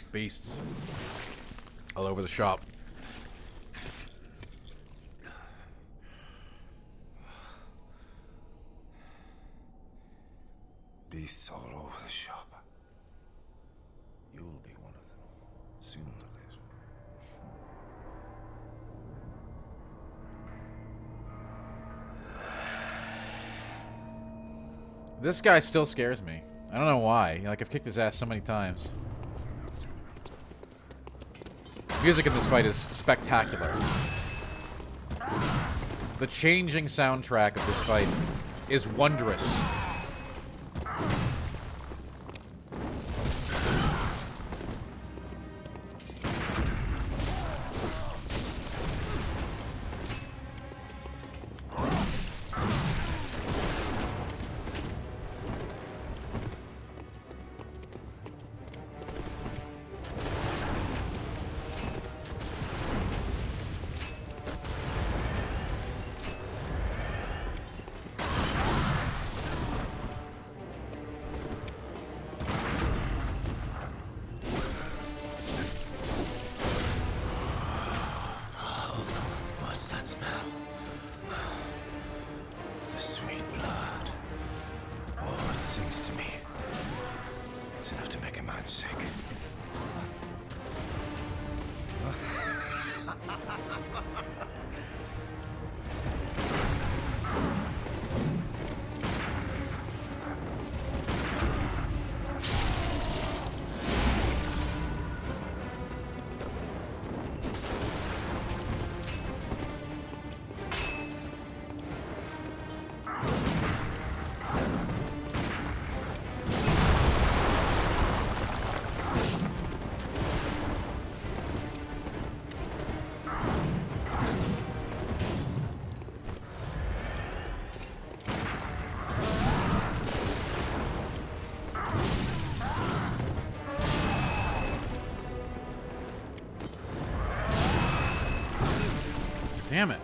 Beasts all over the shop. Beasts all over the shop. You'll be one of them, sooner or later. This guy still scares me. I don't know why. Like, I've kicked his ass so many times. Music in this fight is spectacular. The changing soundtrack of this fight is wondrous. Damn it.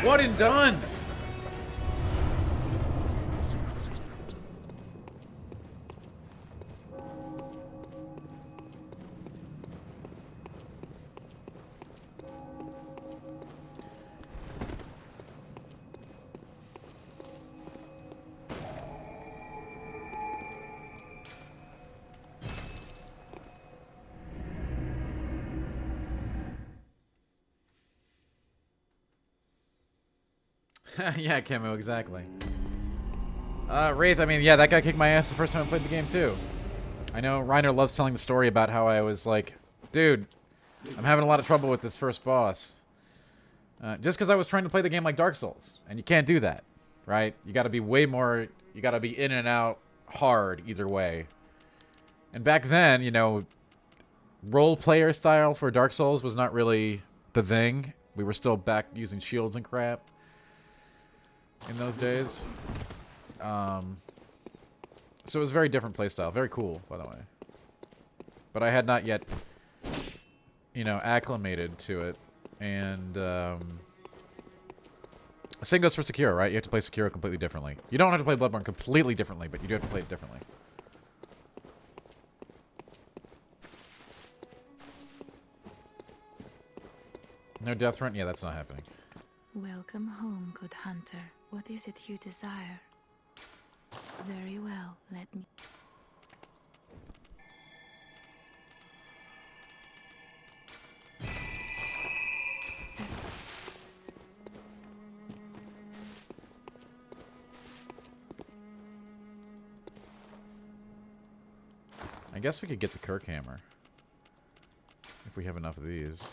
One and done! Yeah, Camo, exactly. Wraith, I mean, yeah, that guy kicked my ass the first time I played the game, too. I know Reiner loves telling the story about how I was like, dude, I'm having a lot of trouble with this first boss. Just because I was trying to play the game like Dark Souls. And you can't do that, right? You gotta be way more, you gotta be in and out hard either way. And back then, you know, role player style for Dark Souls was not really the thing. We were still back using shields and crap in those days. So it was a very different playstyle. Very cool, by the way. But I had not yet, you know, acclimated to it. And, same goes for Sekiro, right? You have to play Sekiro completely differently. You don't have to play Bloodborne completely differently, but you do have to play it differently. No death run? Yeah, that's not happening. Welcome home, good hunter. What is it you desire? Very well, let me... I guess we could get the Kirkhammer. If we have enough of these.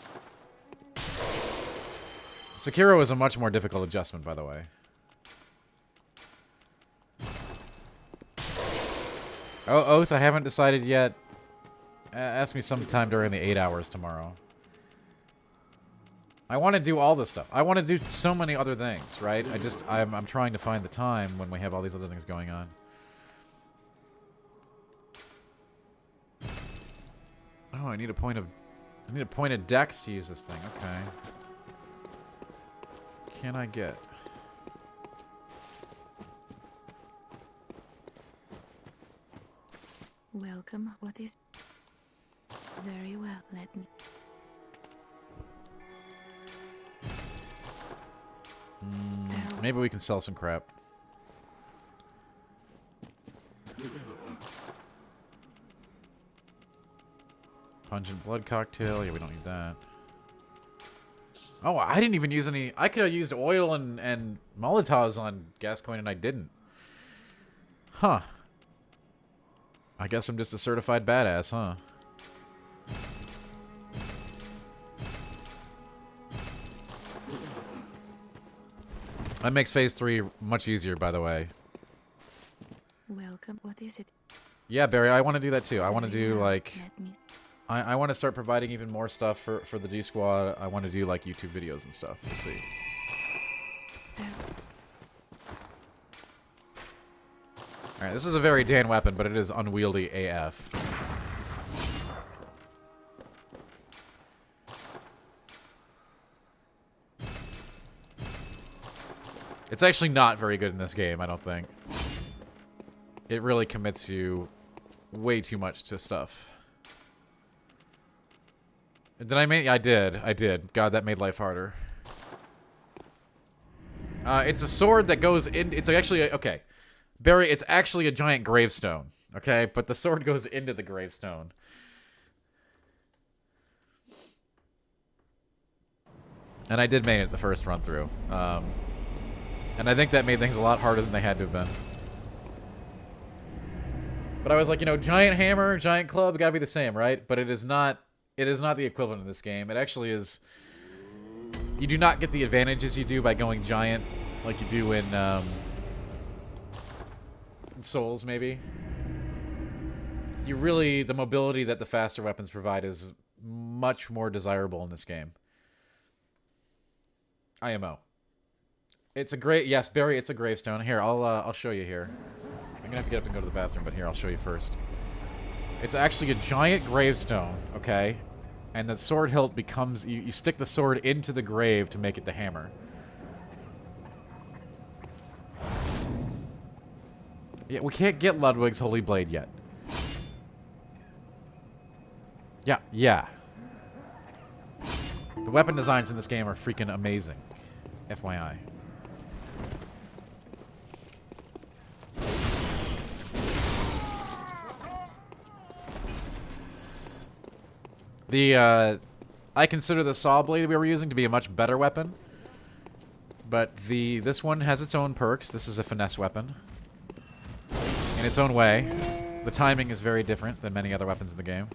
Sekiro is a much more difficult adjustment, by the way. Oh, Oath, I haven't decided yet. Ask me sometime during the 8 hours tomorrow. I want to do all this stuff. I want to do so many other things, right? I'm trying to find the time when we have all these other things going on. Oh, I need a point of dex to use this thing. Okay. Can I get? Welcome, what is... Very well, let me... Maybe we can sell some crap. Pungent blood cocktail. Yeah, we don't need that. Oh, I didn't even use any... I could have used oil and Molotovs on Gascoigne and I didn't. Huh. I guess I'm just a certified badass, huh? That makes phase 3 much easier, by the way. Welcome, what is it? Yeah, Barry, I want to do that too. I want to do, Well, like... let me... I want to start providing even more stuff for the D-Squad. I want to do, like, YouTube videos and stuff. We'll see. Alright, this is a very Dan weapon, but it is unwieldy AF. It's actually not very good in this game, I don't think. It really commits you way too much to stuff. Did I make? I did. I did. God, that made life harder. It's a sword that goes in... It's actually... Okay. Barry, it's actually a giant gravestone. Okay? But the sword goes into the gravestone. And I did make it the first run through. And I think that made things a lot harder than they had to have been. But I was like, you know, giant hammer, giant club, gotta be the same, right? But it is not... It is not the equivalent in this game. It actually is... You do not get the advantages you do by going giant, like you do in Souls, maybe. You really... The mobility that the faster weapons provide is much more desirable in this game. IMO. It's a great... Yes, Barry, it's a gravestone. Here, I'll show you here. I'm gonna have to get up and go to the bathroom, but here, I'll show you first. It's actually a giant gravestone, okay? And the sword hilt becomes... You stick the sword into the grave to make it the hammer. Yeah, we can't get Ludwig's Holy Blade yet. Yeah. The weapon designs in this game are freaking amazing. FYI. I consider the saw blade we were using to be a much better weapon. But this one has its own perks. This is a finesse weapon. In its own way. The timing is very different than many other weapons in the game.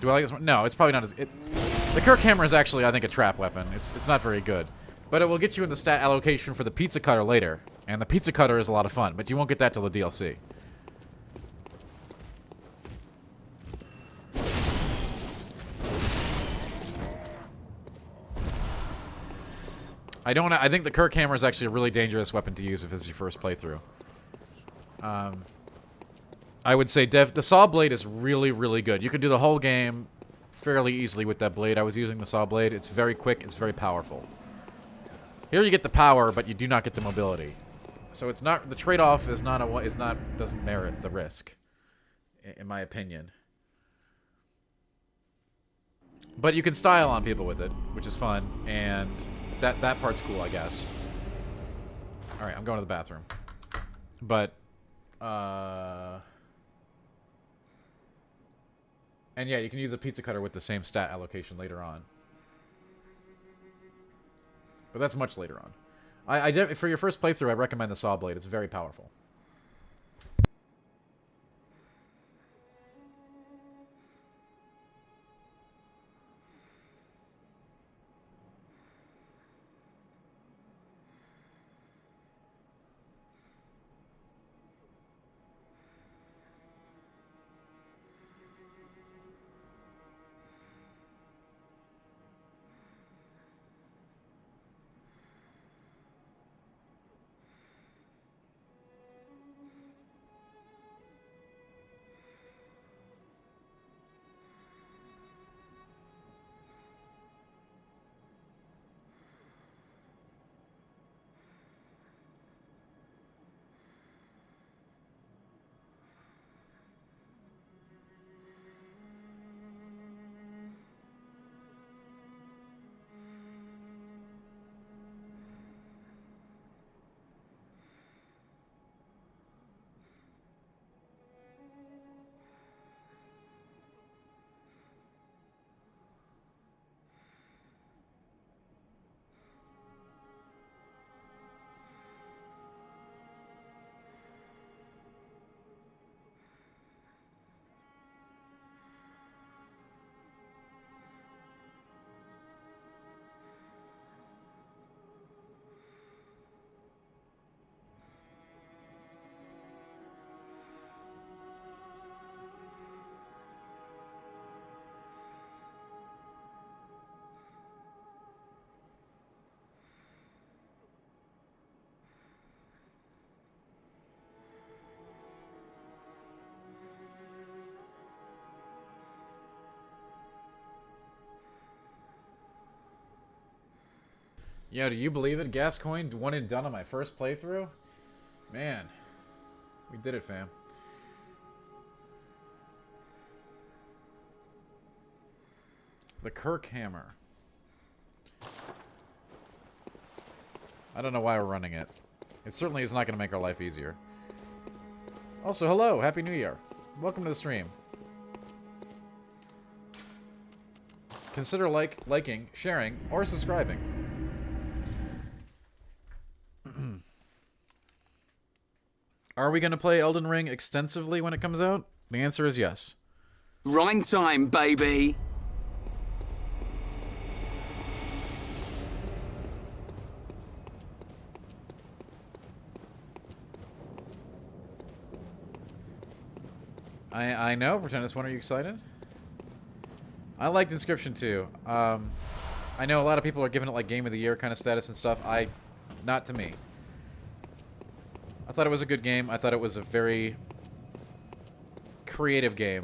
Do I like this one? No, it's probably not as... The Kirkhammer is actually, I think, a trap weapon. It's not very good. But it will get you in the stat allocation for the pizza cutter later. And the pizza cutter is a lot of fun, but you won't get that till the DLC. I think the Kirkhammer is actually a really dangerous weapon to use if it's your first playthrough. I would say the saw blade is really, really good. You can do the whole game fairly easily with that blade. I was using the saw blade. It's very quick. It's very powerful. Here you get the power, but you do not get the mobility. So it's not the trade-off doesn't merit the risk, in my opinion. But you can style on people with it, which is fun, and that part's cool, I guess. All right, I'm going to the bathroom. But and yeah, you can use the pizza cutter with the same stat allocation later on. But that's much later on. For your first playthrough, I recommend the saw blade. It's very powerful. Yo, do you believe it? Gascoigne, one and done on my first playthrough? Man. We did it, fam. The Kirkhammer. I don't know why we're running it. It certainly is not going to make our life easier. Also, hello! Happy New Year! Welcome to the stream. Consider liking, sharing, or subscribing. Are we going to play Elden Ring extensively when it comes out? The answer is yes. Rhyme time, baby! I know, Pretendus 1, are you excited? I liked Inscription 2. I know a lot of people are giving it like Game of the Year kind of status and stuff. Not to me. I thought it was a good game. I thought it was a very creative game.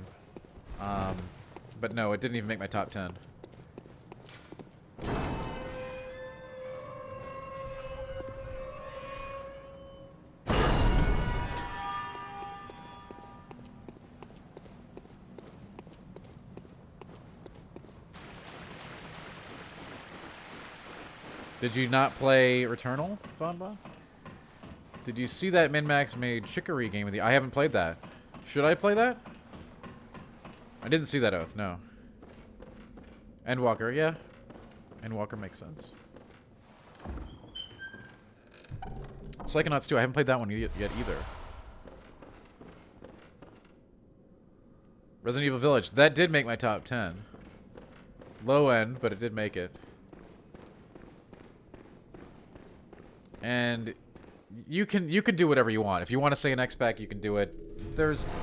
But no, it didn't even make my top 10. Did you not play Returnal, Vonba? Did you see that Min-Max made Chicory game with you? I haven't played that. Should I play that? I didn't see that oath, no. Endwalker, yeah. Endwalker makes sense. Psychonauts 2, I haven't played that one yet either. Resident Evil Village, that did make my top 10. Low end, but it did make it. And you can do whatever you want. If you want to say an X-Pack, you can do it.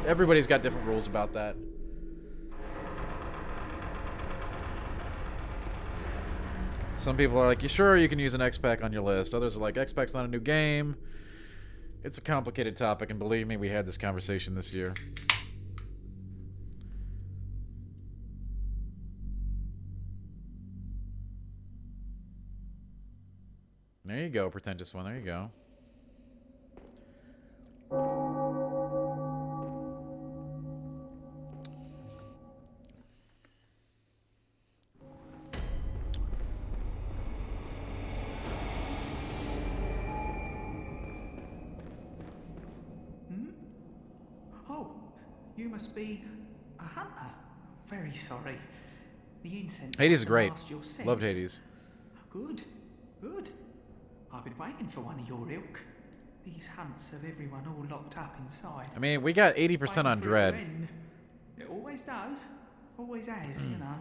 Everybody's got different rules about that. Some people are like, you sure you can use an X-Pack on your list? Others are like, X-Pack's not a new game. It's a complicated topic, and believe me, we had this conversation this year. There you go, pretentious one. There you go. Oh, you must be a hunter. Very sorry. The incense. Hades is great. last your scent. Loved Hades. Good, good. I've been waiting for one of your ilk. These hunts have everyone all locked up inside. I mean, we got 80% on Waiting for it to Dread. end. It always does. Always has, you know.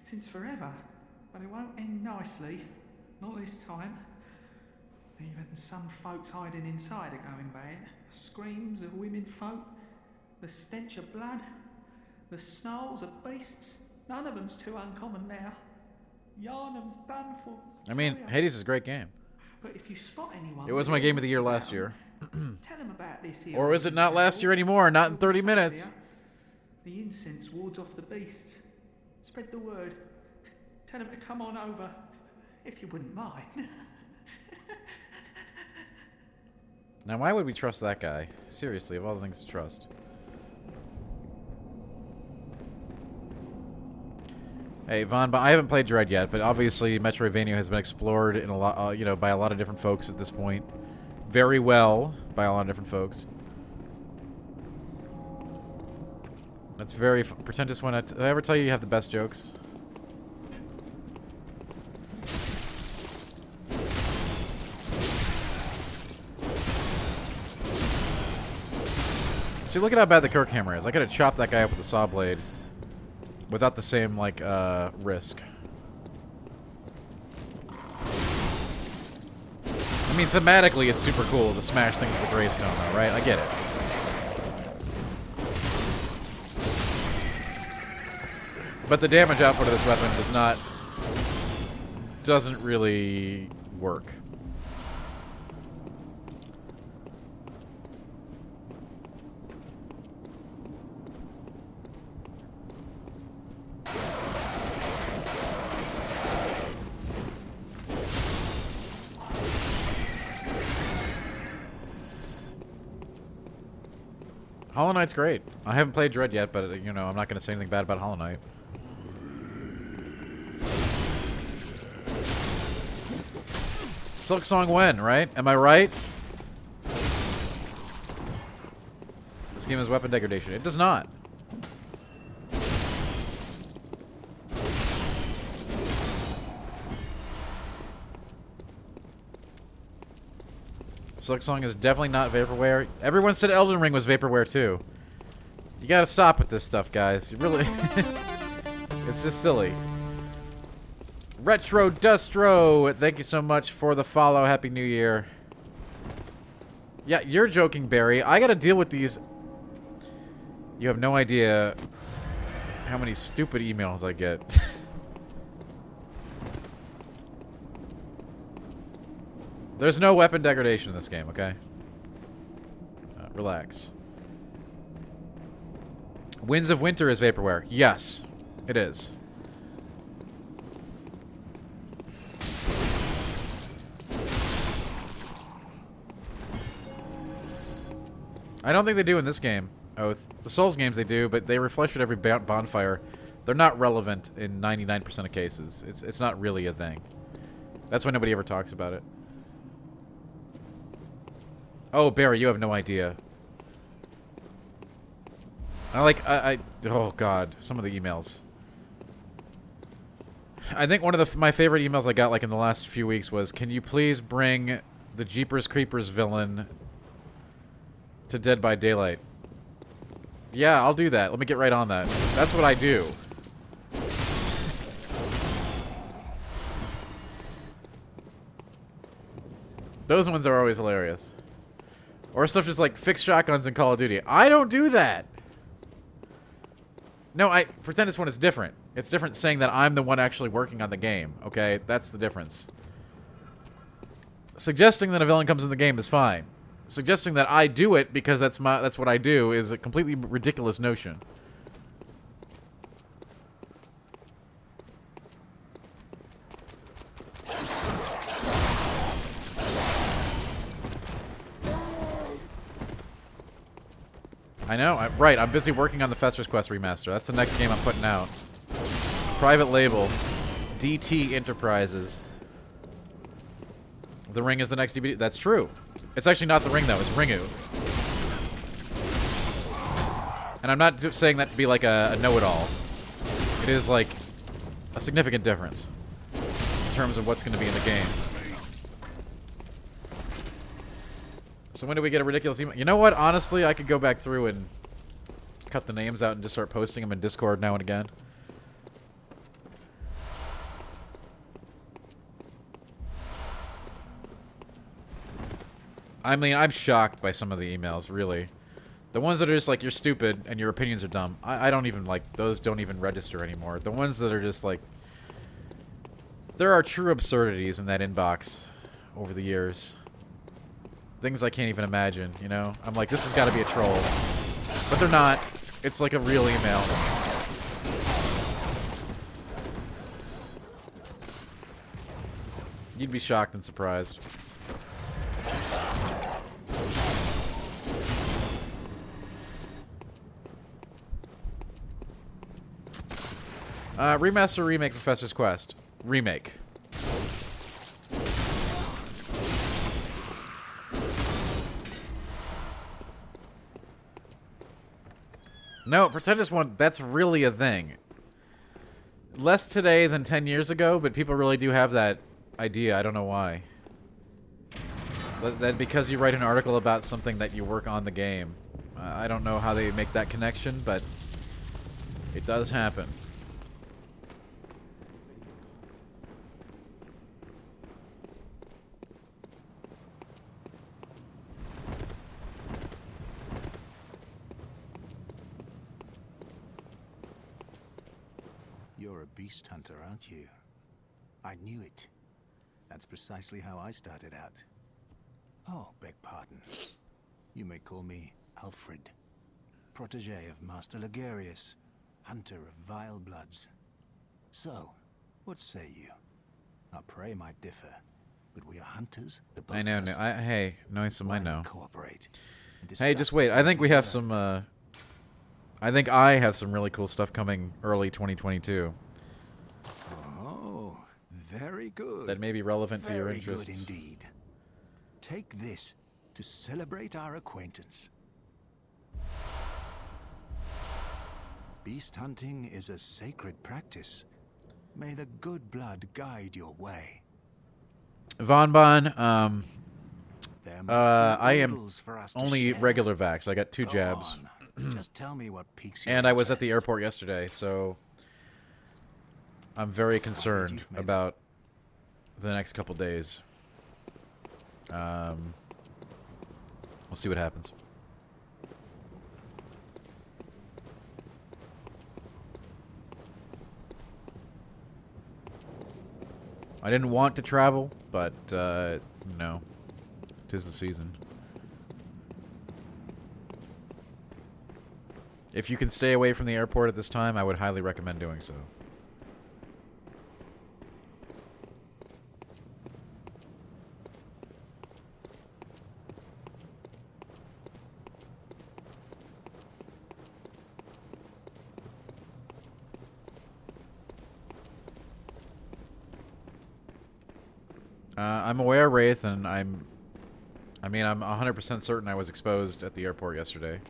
Since forever. But it won't end nicely. Not this time. Even some folks hiding inside are going bad. Screams of women folk. The stench of blood. The snarls of beasts. None of them's too uncommon now. Yarnum's done for. I mean, Hades is a great game. But if you spot anyone, It was my game of the year last year. Tell them about this here. Or is it not last year anymore? Not in 30 minutes. The incense wards off the beasts. Spread the word. Tell them to come on over, if you wouldn't mind. Now, why would we trust that guy? Seriously, of all the things to trust. Hey, Vaughn, but I haven't played Dread yet, but obviously Metroidvania has been explored in a lot, by a lot of different folks at this point. Very well by a lot of different folks. That's very pretentious one. Did I ever tell you have the best jokes? See, look at how bad the Kirkhammer is. I could have chopped that guy up with a saw blade without the same, risk. I mean, thematically, it's super cool to smash things with a gravestone, though, right? I get it. But the damage output of this weapon doesn't really work. Hollow Knight's great. I haven't played Dread yet, but, I'm not going to say anything bad about Hollow Knight. Silk Song when, right? Am I right? This game has weapon degradation. It does not. Silk Song is definitely not vaporware. Everyone said Elden Ring was vaporware too. You gotta stop with this stuff, guys. You really... It's just silly. Retro Dustro, thank you so much for the follow. Happy New Year. Yeah, you're joking, Barry. I gotta deal with these... You have no idea how many stupid emails I get. There's no weapon degradation in this game, okay? Relax. Winds of Winter is vaporware. Yes, It is. I don't think they do in this game, Oath. The Souls games they do, but they refresh at every bonfire. They're not relevant in 99% of cases. It's not really a thing. That's why nobody ever talks about it. Oh, Barry, you have no idea. Oh god, some of the emails. I think one of my favorite emails I got like in the last few weeks was, can you please bring the Jeepers Creepers villain to Dead by Daylight? Yeah, I'll do that. Let me get right on that. That's what I do. Those ones are always hilarious. Or stuff just like fix shotguns in Call of Duty. I don't do that. No, I pretend this one is different. It's different saying that I'm the one actually working on the game. Okay, that's the difference. Suggesting that a villain comes in the game is fine. Suggesting that I do it because that's what I do is a completely ridiculous notion. I know, right, I'm busy working on the Fester's Quest remaster. That's the next game I'm putting out. Private label. DT Enterprises. The Ring is the next DVD. That's true. It's actually not The Ring, though. It's Ringu. And I'm not just saying that to be like a know-it-all. It is, like, a significant difference in terms of what's going to be in the game. So when do we get a ridiculous email? You know what? Honestly, I could go back through and cut the names out and just start posting them in Discord now and again. I mean, I'm shocked by some of the emails, really. The ones that are just like, you're stupid and your opinions are dumb. I don't even, like, those don't even register anymore. The ones that are just like... There are true absurdities in that inbox over the years. Things I can't even imagine, you know? I'm like, this has got to be a troll. But they're not. It's like a real email. You'd be shocked and surprised. Remaster, remake, Professor's Quest. Remake. No, pretend this one, that's really a thing. Less today than 10 years ago, but people really do have that idea. I don't know why. But that because you write an article about something that you work on the game. I don't know how they make that connection, but it does happen. You're a beast hunter, aren't you? I knew it. That's precisely how I started out. Oh, beg pardon. You may call me Alfred, protege of Master Ligarius, hunter of vile bloods. So, what say you? Our prey might differ, but we are hunters. The both I know. of us. Hey, knowing some I Why not know. cooperate and Hey, discuss just wait. the I think we have problem? some. I think I have some really cool stuff coming early 2022 Oh, very good. that may be relevant to your Very good interests. indeed. Take this to celebrate our acquaintance. Beast hunting is a sacred practice. May the good blood guide your way. Von Bon, There must be I am riddles for us to only share. regular vax. I got 2 Go jabs. on. Just tell me what piques your And I was at the interest. airport yesterday, so I'm very concerned you've made it. about the next couple days. We'll see what happens. I didn't want to travel, but, no. 'Tis the season. If you can stay away from the airport at this time, I would highly recommend doing so. I'm aware, Wraith, and I'm 100% certain I was exposed at the airport yesterday.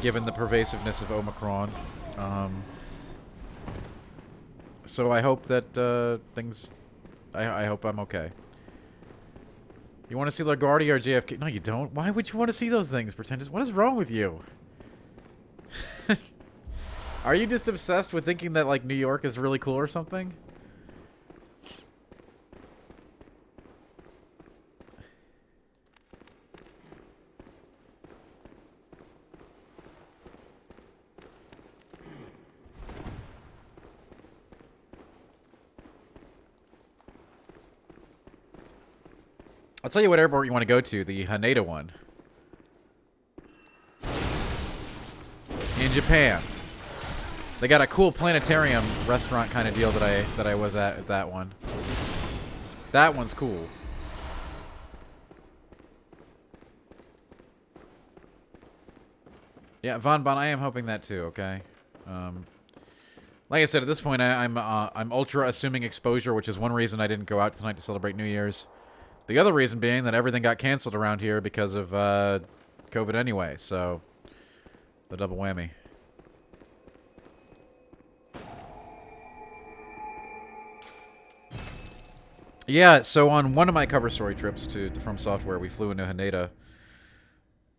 Given the pervasiveness of Omicron. So I hope that I hope I'm okay. You want to see LaGuardia or JFK? No, you don't. Why would you want to see those things, Pretentious? What is wrong with you? Are you just obsessed with thinking that, like, New York is really cool or something? I'll tell you what airport you want to go to, the Haneda one. In Japan. They got a cool planetarium restaurant kind of deal that I was at that one. That one's cool. Yeah, Von Bon, I am hoping that too, okay? Like I said, at this point, I'm ultra assuming exposure, which is one reason I didn't go out tonight to celebrate New Year's. The other reason being that everything got canceled around here because of COVID anyway, so the double whammy. Yeah, so on one of my cover story trips to From Software, we flew into Haneda,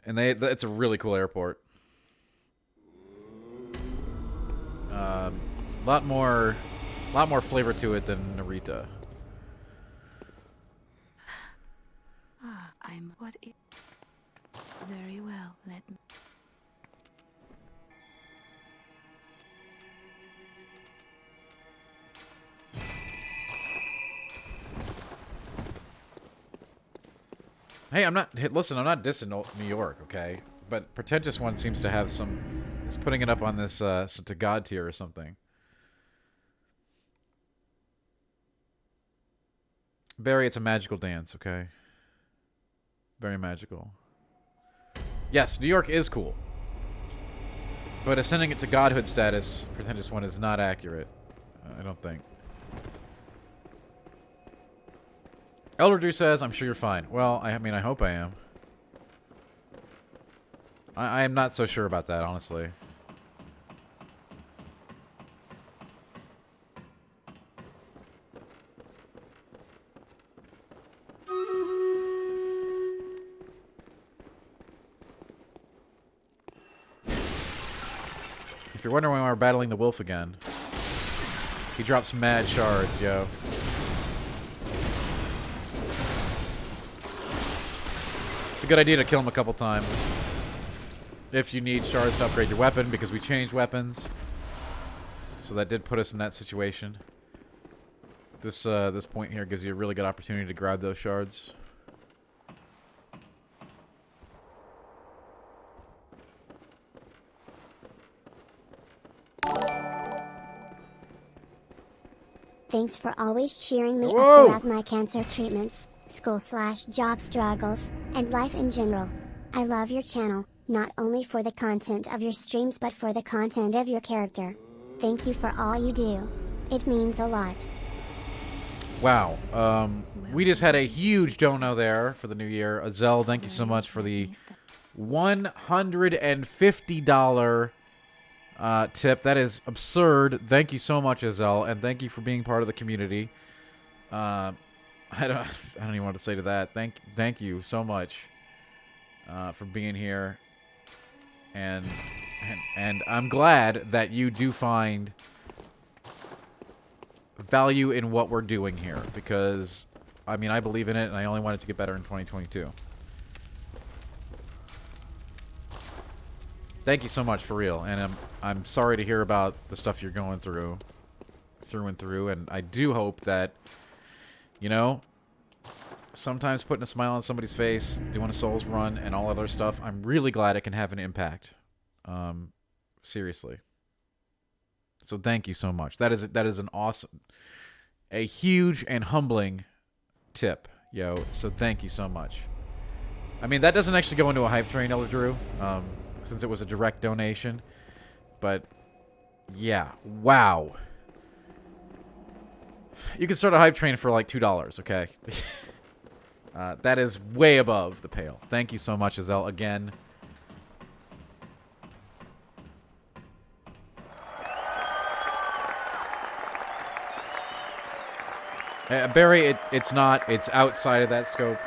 and it's a really cool airport. Lot more flavor to it than Narita. I'm what it. Very well, let me. Hey, listen, I'm not dissing New York, okay? But Pretentious One seems to have some, is putting it up on this, to God tier or something. Barry, it's a magical dance, okay? Very magical. Yes, New York is cool. But ascending it to godhood status, Pretentious One, is not accurate. I don't think. Elder Drew says, I'm sure you're fine. Well, I mean, I hope I am. I am not so sure about that, honestly. If you're wondering why we're battling the wolf again, he drops mad shards, yo. It's a good idea to kill him a couple times. If you need shards to upgrade your weapon, because we changed weapons. So that did put us in that situation. This point here gives you a really good opportunity to grab those shards. Thanks for always cheering me up throughout my cancer treatments, school/job struggles, and life in general. I love your channel, not only for the content of your streams but for the content of your character. Thank you for all you do. It means a lot. Wow. We just had a huge dono there for the new year. Azel, thank you so much for the $150 tip. That is absurd. Thank you so much, Azel, and thank you for being part of the community. I don't even want to say to that. Thank you so much for being here, and I'm glad that you do find value in what we're doing here, because I mean, I believe in it, and I only want it to get better in 2022. Thank you so much, for real, and I'm sorry to hear about the stuff you're going through and through, and I do hope that, you know, sometimes putting a smile on somebody's face, doing a Souls run, and all other stuff, I'm really glad it can have an impact. Seriously. So thank you so much. That is an awesome, a huge and humbling tip, yo. So thank you so much. I mean, that doesn't actually go into a hype train, Elder Drew, since it was a direct donation. But yeah, wow. You can start a hype train for like $2, okay? That is way above the pale. Thank you so much, Azelle, again. Barry, it's not. It's outside of that scope.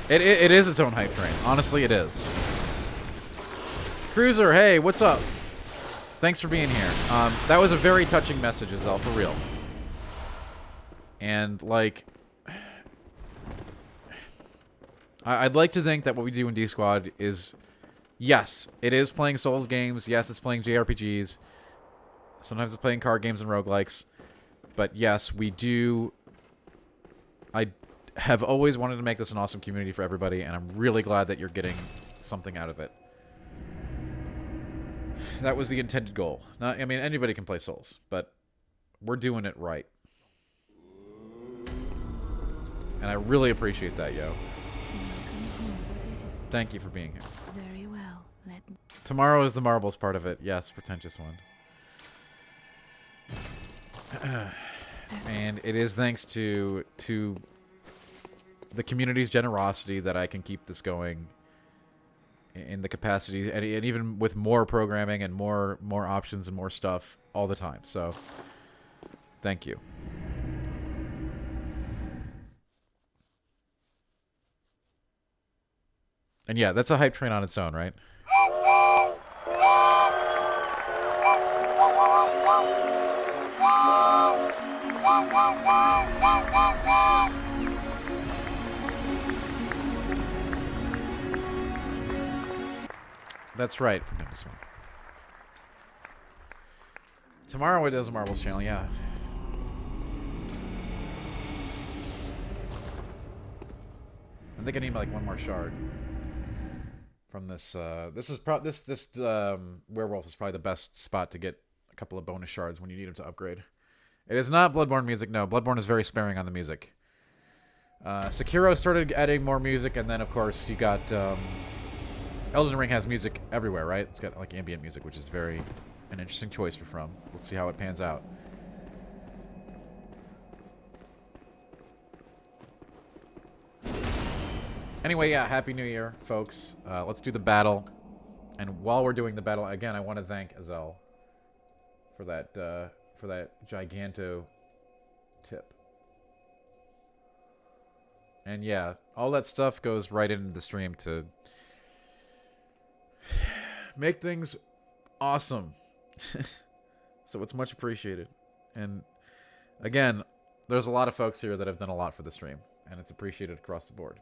It is its own hype train. Honestly, it is. Cruiser, hey, what's up? Thanks for being here. That was a very touching message, Azelle, for real. And, like, I'd like to think that what we do in D-Squad is, yes, it is playing Souls games. Yes, it's playing JRPGs. Sometimes it's playing card games and roguelikes. But yes, we do... I have always wanted to make this an awesome community for everybody, and I'm really glad that you're getting something out of it. That was the intended goal. I mean, anybody can play Souls, but we're doing it right. And I really appreciate that, yo. Thank you for being here. Very well. Tomorrow is the marbles part of it. Yes, pretentious one. And it is thanks to the community's generosity that I can keep this going in the capacity, and even with more programming and more options and more stuff all the time. So, thank you. And yeah, that's a hype train on its own, right? That's right. Tomorrow it is a Marbles channel, yeah. I think I need like one more shard from this. This werewolf is probably the best spot to get a couple of bonus shards when you need them to upgrade. It is not Bloodborne music. No, Bloodborne is very sparing on the music. Sekiro started adding more music, and then of course you got Elden Ring has music everywhere, right? It's got like ambient music, which is an interesting choice for From. Let's see how it pans out. Anyway, yeah, Happy New Year, folks. Let's do the battle. And while we're doing the battle, again, I want to thank Azelle for that giganto tip. And yeah, all that stuff goes right into the stream to make things awesome. So it's much appreciated. And again, there's a lot of folks here that have done a lot for the stream, and it's appreciated across the board.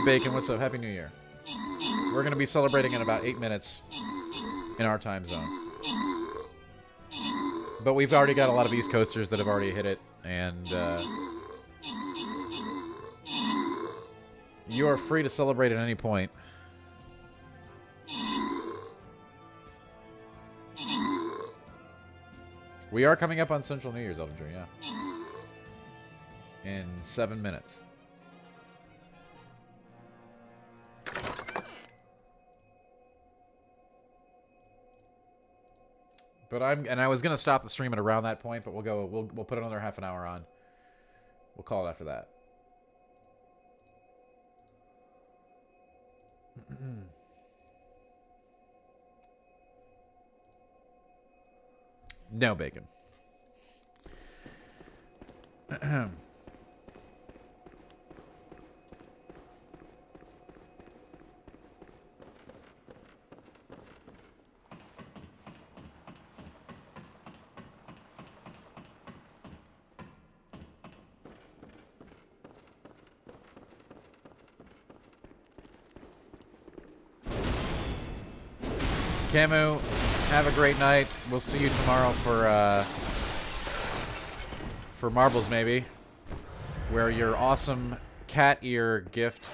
Bacon, what's up? Happy New Year. We're going to be celebrating in about 8 minutes in our time zone. But we've already got a lot of East Coasters that have already hit it, and you are free to celebrate at any point. We are coming up on Central New Year's, Elden Dream, yeah. In 7 minutes. But I was gonna stop the stream at around that point, but we'll put another half an hour on. We'll call it after that. No bacon. Camu, have a great night. We'll see you tomorrow for marbles, maybe, where your awesome cat ear gift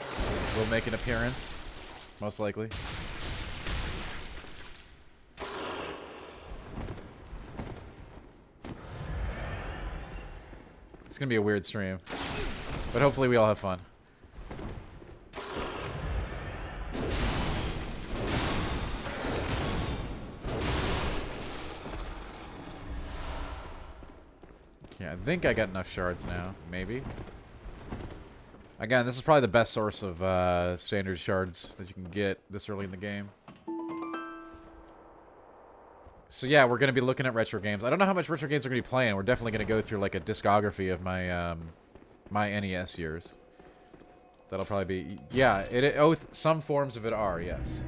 will make an appearance, most likely. It's gonna be a weird stream, but hopefully we all have fun. I think I got enough shards now. Maybe. Again, this is probably the best source of standard shards that you can get this early in the game. So yeah, we're going to be looking at retro games. I don't know how much retro games we're going to be playing. We're definitely going to go through like a discography of my my NES years. That'll probably be... Yeah, some forms of it are, yes.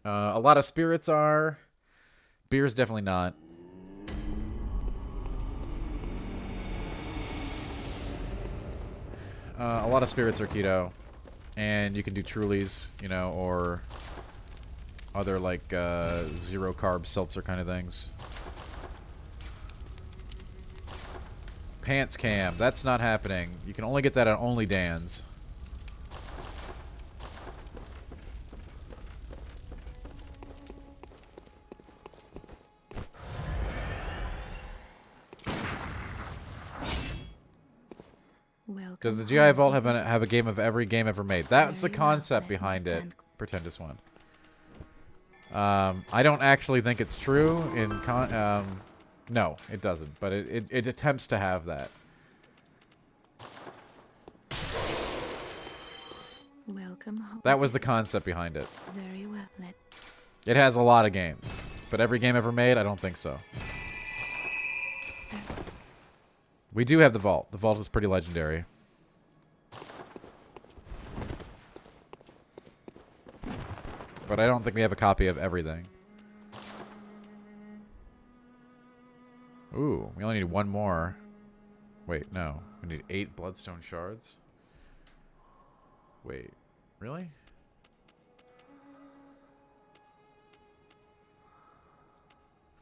A lot of spirits are. Beer's definitely not. A lot of spirits are keto, and you can do Trulies, you know, or other like zero carb seltzer kind of things. Pants cam, that's not happening. You can only get that on Only Dan's. Does the GI Vault have a game of every game ever made? That's the concept behind it. Pretendus one. I don't actually think it's true. No, it doesn't. But it attempts to have that. Welcome home. That was the concept behind it. Very well. It has a lot of games, but every game ever made, I don't think so. We do have the Vault. The Vault is pretty legendary. But I don't think we have a copy of everything. Ooh, we only need one more. Wait, no. We need 8 Bloodstone Shards. Wait, really?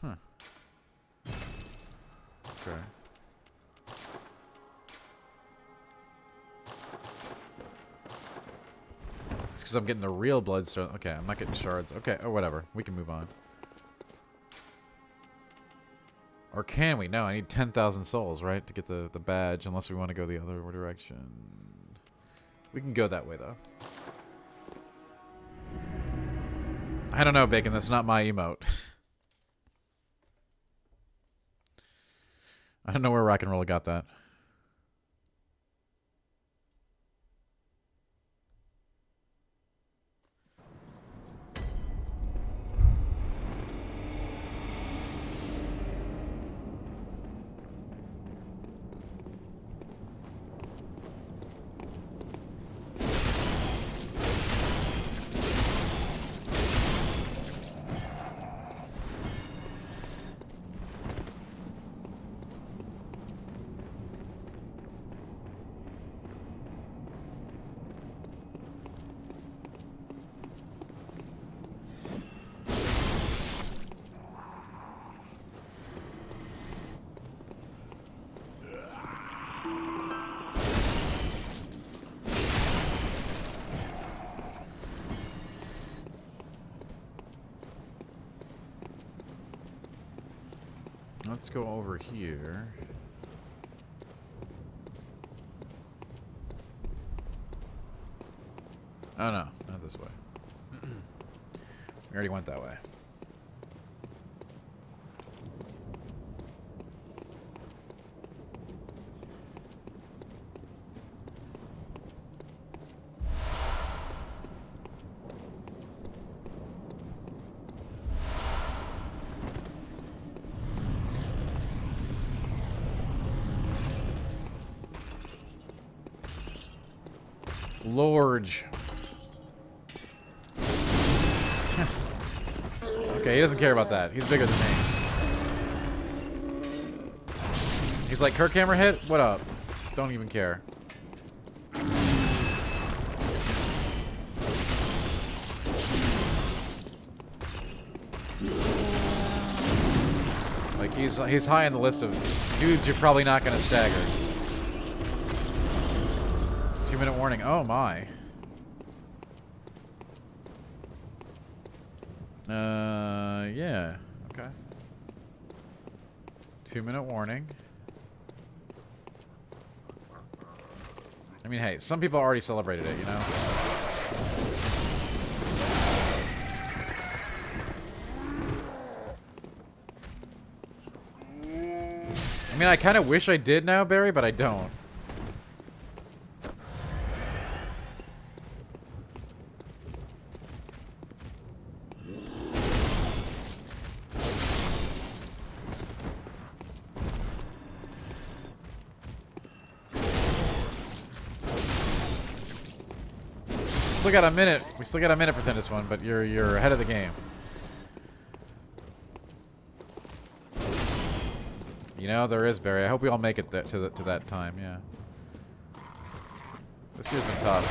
Huh. Okay. It's because I'm getting the real Bloodstone. Okay, I'm not getting shards. Okay, oh, whatever. We can move on. Or can we? No, I need 10,000 souls, right? To get the badge, unless we want to go the other direction. We can go that way, though. I don't know, Bacon. That's not my emote. I don't know where Rock and Roll got that. Let's go over here. Oh no, not this way. We already went that way. Lorge. Okay, he doesn't care about that. He's bigger than me. He's like, Kirkhammer hit? What up? Don't even care. Like, he's high on the list of dudes you're probably not going to stagger. 2-minute warning. Oh, my. Yeah. Okay. 2-minute warning. I mean, hey, some people already celebrated it, you know? I mean, I kind of wish I did now, Barry, but I don't. Still got a minute. We still got a minute for this one, but you're ahead of the game. You know, there is, Barry. I hope we all make it to that time, yeah. This year's been tough.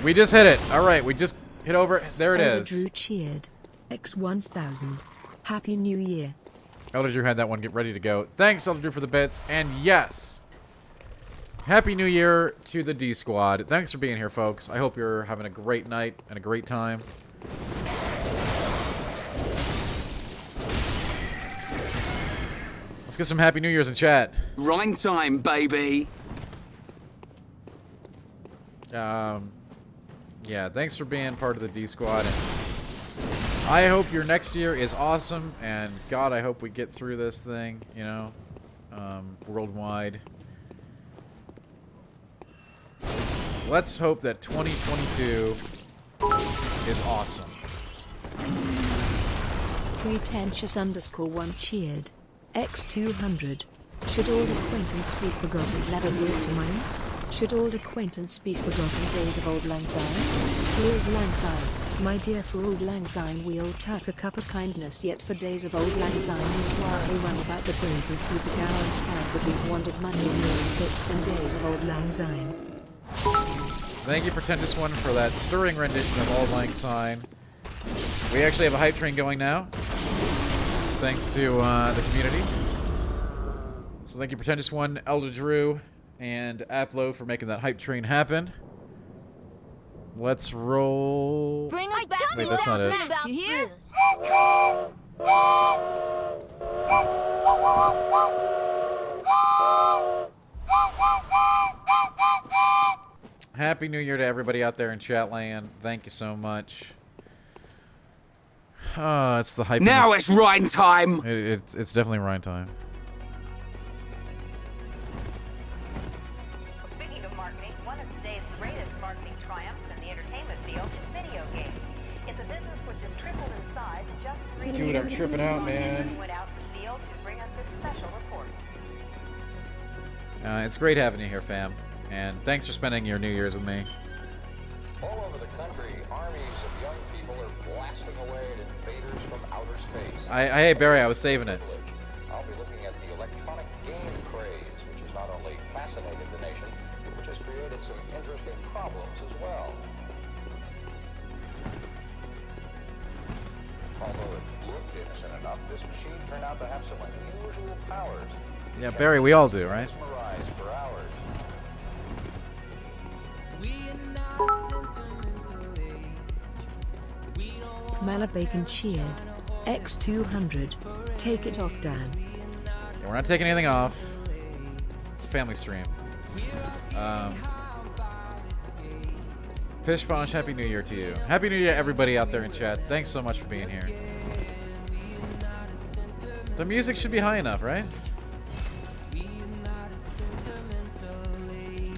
We just hit it. All right, we just hit over. There it is. Drew cheered. X1000. Happy New Year. Elder Drew had that one get ready to go. Thanks, Elder Drew, for the bits. And yes, Happy New Year to the D Squad. Thanks for being here, folks. I hope you're having a great night and a great time. Let's get some Happy New Year's in chat. Rhyme time, baby. Yeah, thanks for being part of the D Squad. And I hope your next year is awesome. And God, I hope we get through this thing, you know, worldwide. Let's hope that 2022 is awesome. Pretentious_1 cheered. X200. Should old acquaintance speak forgotten level to mine? Should old acquaintance speak forgotten days of old lang syne? For old lang syne, my dear, for old lang syne we all tak a cup of kindness, yet for days of old lang syne we worry run about the brazen through the gallons pride that we've wanted money in the bits and days of old lang syne. Thank you, Pretentious One, for that stirring rendition of Auld Lang Syne. We actually have a hype train going now, thanks to the community. So thank you, Pretentious One, Elder Drew, and Aplo for making that hype train happen. Let's roll. Bring us back. Wait, that's not it. You hear? Happy New Year to everybody out there in chat land. Thank you so much. It's the hype. Now it's rhyme time. It's definitely rhyme time. Well, speaking of marketing, one of today's greatest marketing triumphs in the entertainment field is video games. It's a business which has tripled in size in just 3 years. Dude, I'm tripping out, man. Went out in the field to bring us this special report. It's great having you here, fam. And thanks for spending your New Year's with me. All over the country, armies of young people are blasting away at invaders from outer space. Hey, Barry, I was saving it. I'll be looking at the electronic game craze, which has not only fascinated the nation, which has created some interesting problems as well. Although it looked innocent enough, this machine turned out to have some unusual powers. Yeah, Barry, we all do, right? Mesmerized for hours. Mala Bacon cheered. X200. Take it off, Dan. Yeah, we're not taking anything off. It's a family stream. Pish Ponch, Happy New Year to you. Happy New Year to everybody out there in chat. Thanks so much for being here. The music should be high enough, right?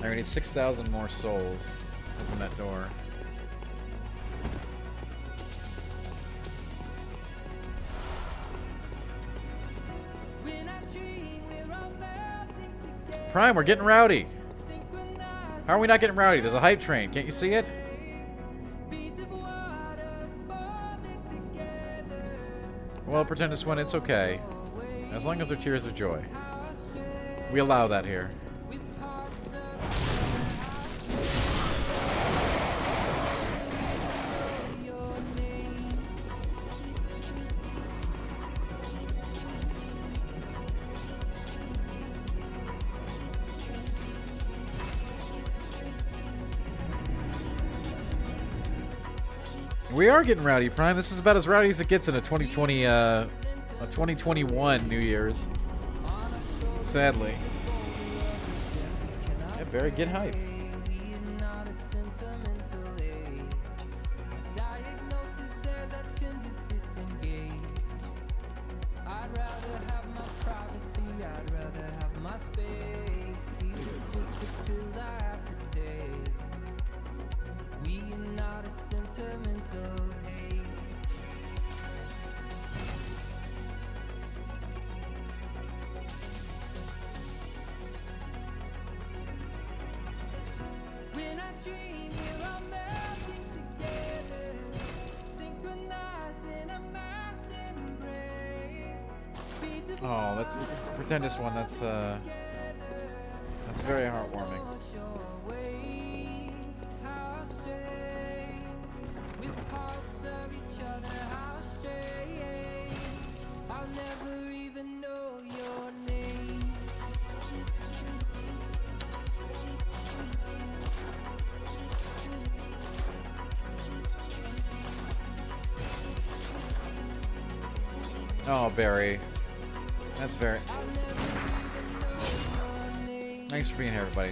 I need 6,000 more souls. Open that door. Prime, we're getting rowdy. How are we not getting rowdy? There's a hype train. Can't you see it? Well, pretend it's when it's okay. As long as they're tears of joy. We allow that here. We are getting rowdy, Prime. This is about as rowdy as it gets in a 2021 New Year's. Sadly. Yeah, Barry, get hype. Oh, that's pretend this one. That's very heartwarming. Oh, Barry. That's very... Thanks for being here, everybody.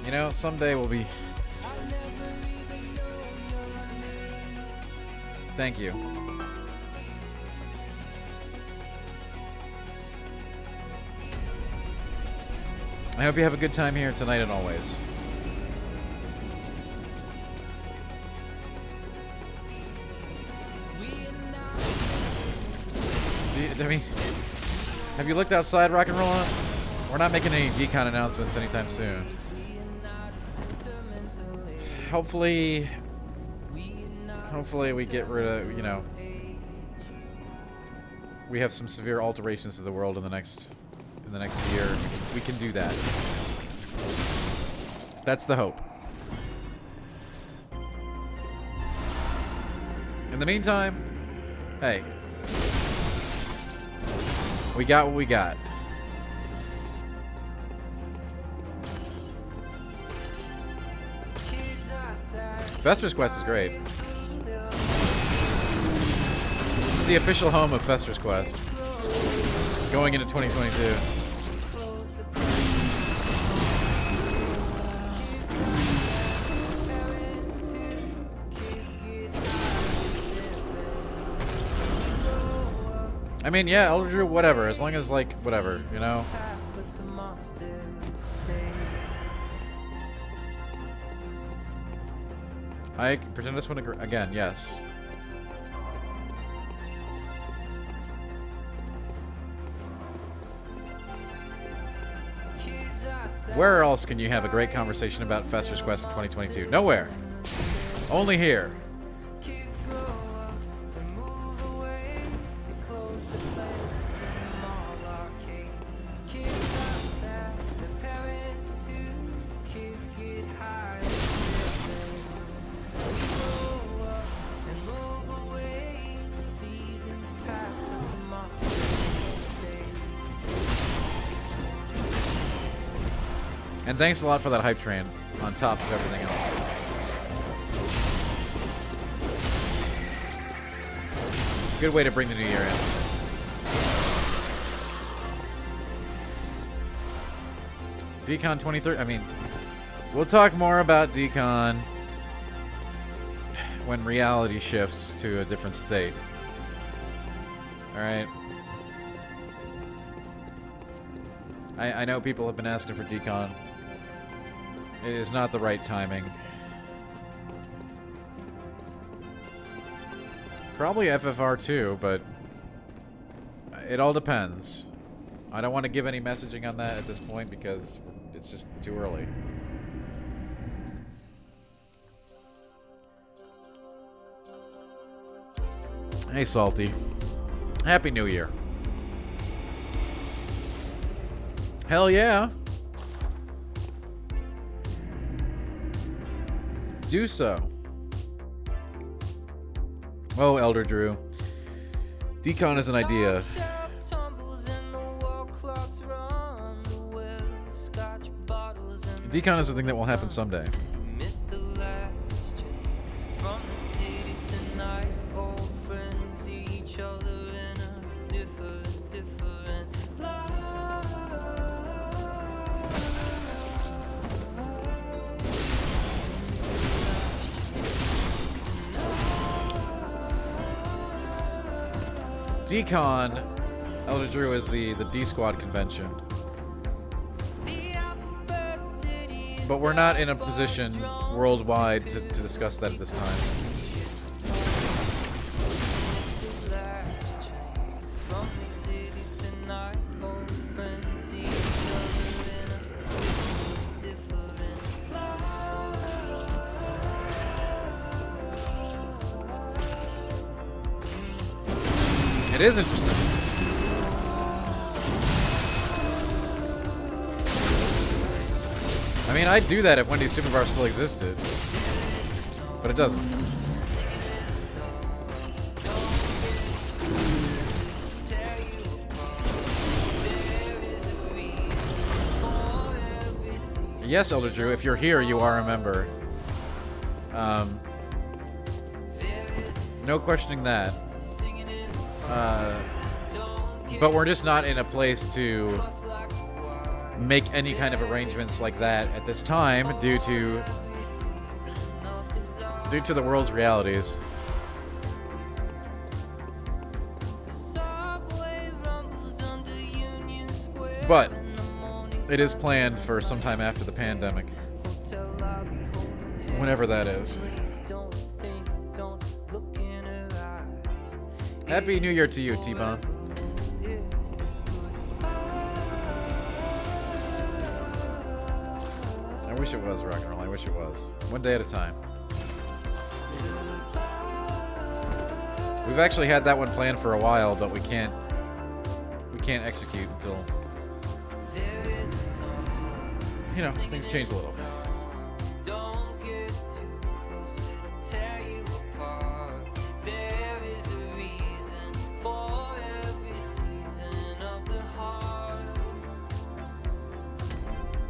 You know, someday we'll be... Thank you. I hope you have a good time here tonight and always. I mean, have you looked outside, Rock and Roll? We're not making any decon announcements anytime soon. Hopefully we get rid of, you know, we have some severe alterations to the world in the next year. We can do that. That's the hope. In the meantime, hey, we got what we got. Fester's Quest is great. This is the official home of Fester's Quest. Going into 2022. I mean, yeah, Elder Drew, whatever. As long as, like, whatever, you know? I pretend this one again, yes. Where else can you have a great conversation about Fester's Quest in 2022? Nowhere. Only here. And thanks a lot for that hype train on top of everything else. Good way to bring the new year in. Decon 23. I mean, we'll talk more about Decon when reality shifts to a different state. Alright. I know people have been asking for Decon. It is not the right timing. Probably FFR too, but it all depends. I don't want to give any messaging on that at this point because it's just too early. Hey, Salty. Happy New Year. Hell yeah. Do so. Oh, Elder Drew. Decon is an idea. Decon is the thing that will happen someday. Decon, Elder Drew is the D-Squad convention. But we're not in a position worldwide to discuss that at this time. It is interesting. I mean, I'd do that if Wendy's Superbar still existed. But it doesn't. Yes, Elder Drew, if you're here, you are a member. No questioning that. But we're just not in a place to make any kind of arrangements like that at this time due to the world's realities. But it is planned for sometime after the pandemic. Whenever that is. Happy New Year to you, T-Bone. I wish it was rock and roll. I wish it was. One day at a time. We've actually had that one planned for a while, but we can't execute until, you know, things change a little.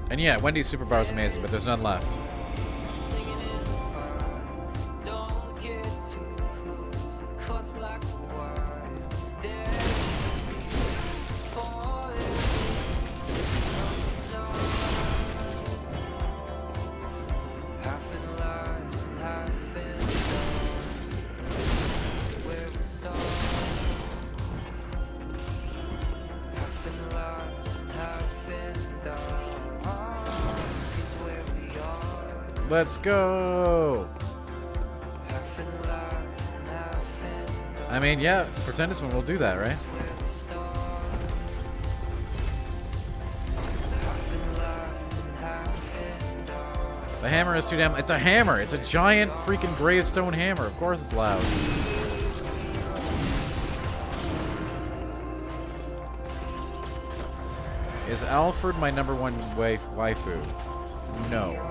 And yeah, Wendy's Superbar is amazing, but there's none left. Let's go! I mean, yeah, Pretendisman will do that, right? The hammer is too damn... It's a hammer! It's a giant freaking gravestone hammer. Of course it's loud. Is Alfred my number one waifu? No.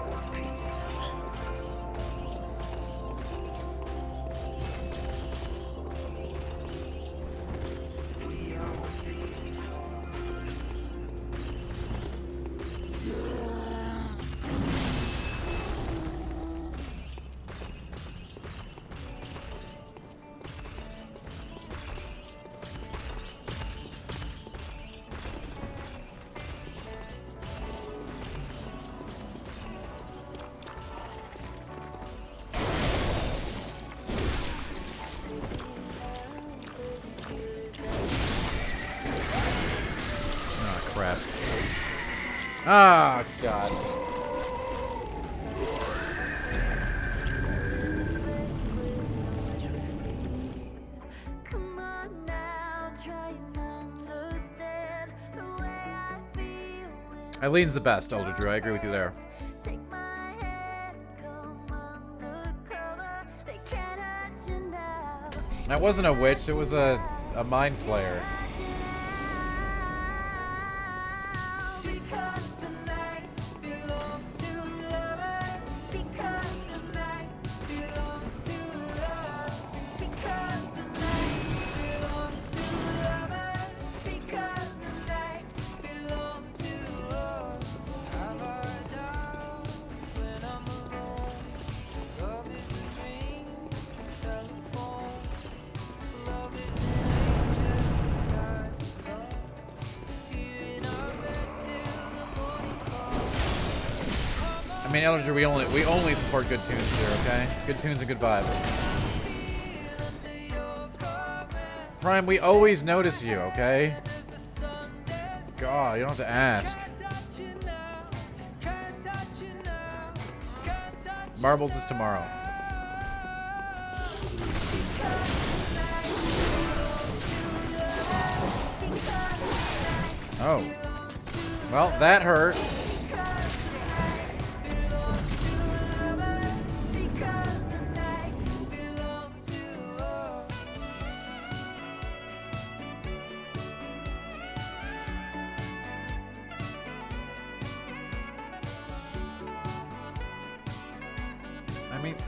Ah, God. Eileen's the best, Older Drew. I agree with you there. That wasn't a witch, it was a mind flayer. I mean, Elder, we only support good tunes here, okay? Good tunes and good vibes. Prime, we always notice you, okay? God, you don't have to ask. Marbles is tomorrow. Oh. Well, that hurt.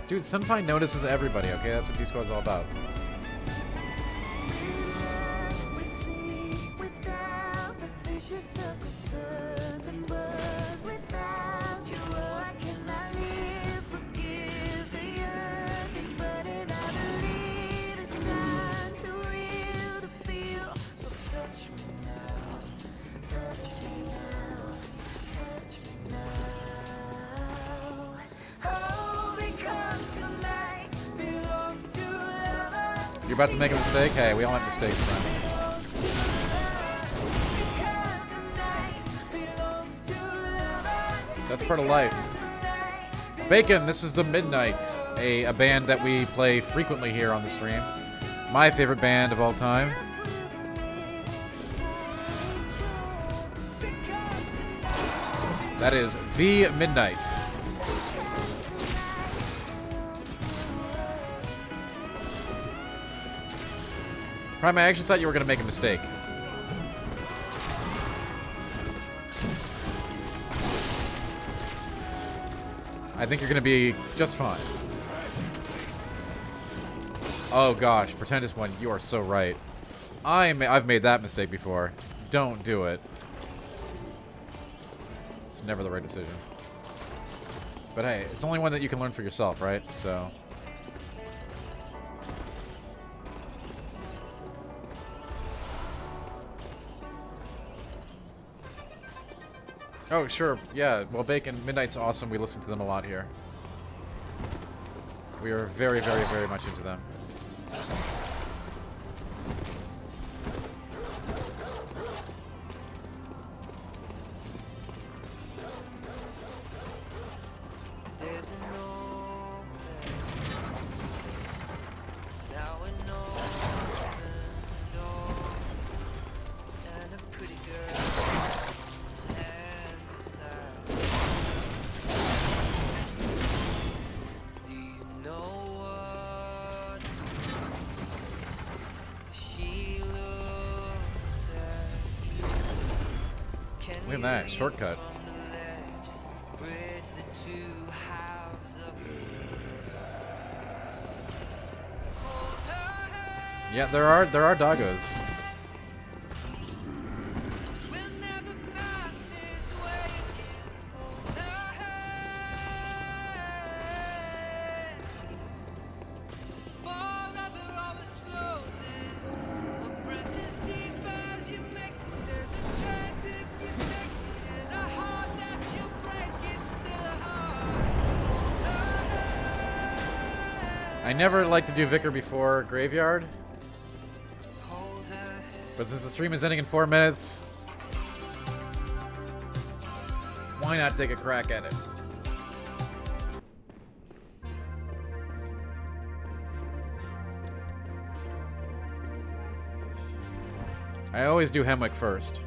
Dude, Sunpine notices everybody, okay? That's what D-Squad's all about. You're about to make a mistake? Hey, we all make mistakes, friend. That's part of life. Bacon, this is the Midnight, a band that we play frequently here on the stream. My favorite band of all time. That is The Midnight. Prime, I actually thought you were going to make a mistake. I think you're going to be just fine. Oh gosh, Pretendus one, you are so right. I've made that mistake before. Don't do it. It's never the right decision. But hey, it's only one that you can learn for yourself, right? So... Oh, sure. Yeah, well, Bacon, Midnight's awesome. We listen to them a lot here. We are very, very, very much into them. Look at that, shortcut. Yeah, there are doggos. I never like to do Vicar before Graveyard. But since the stream is ending in 4 minutes, why not take a crack at it? I always do Hemwick first.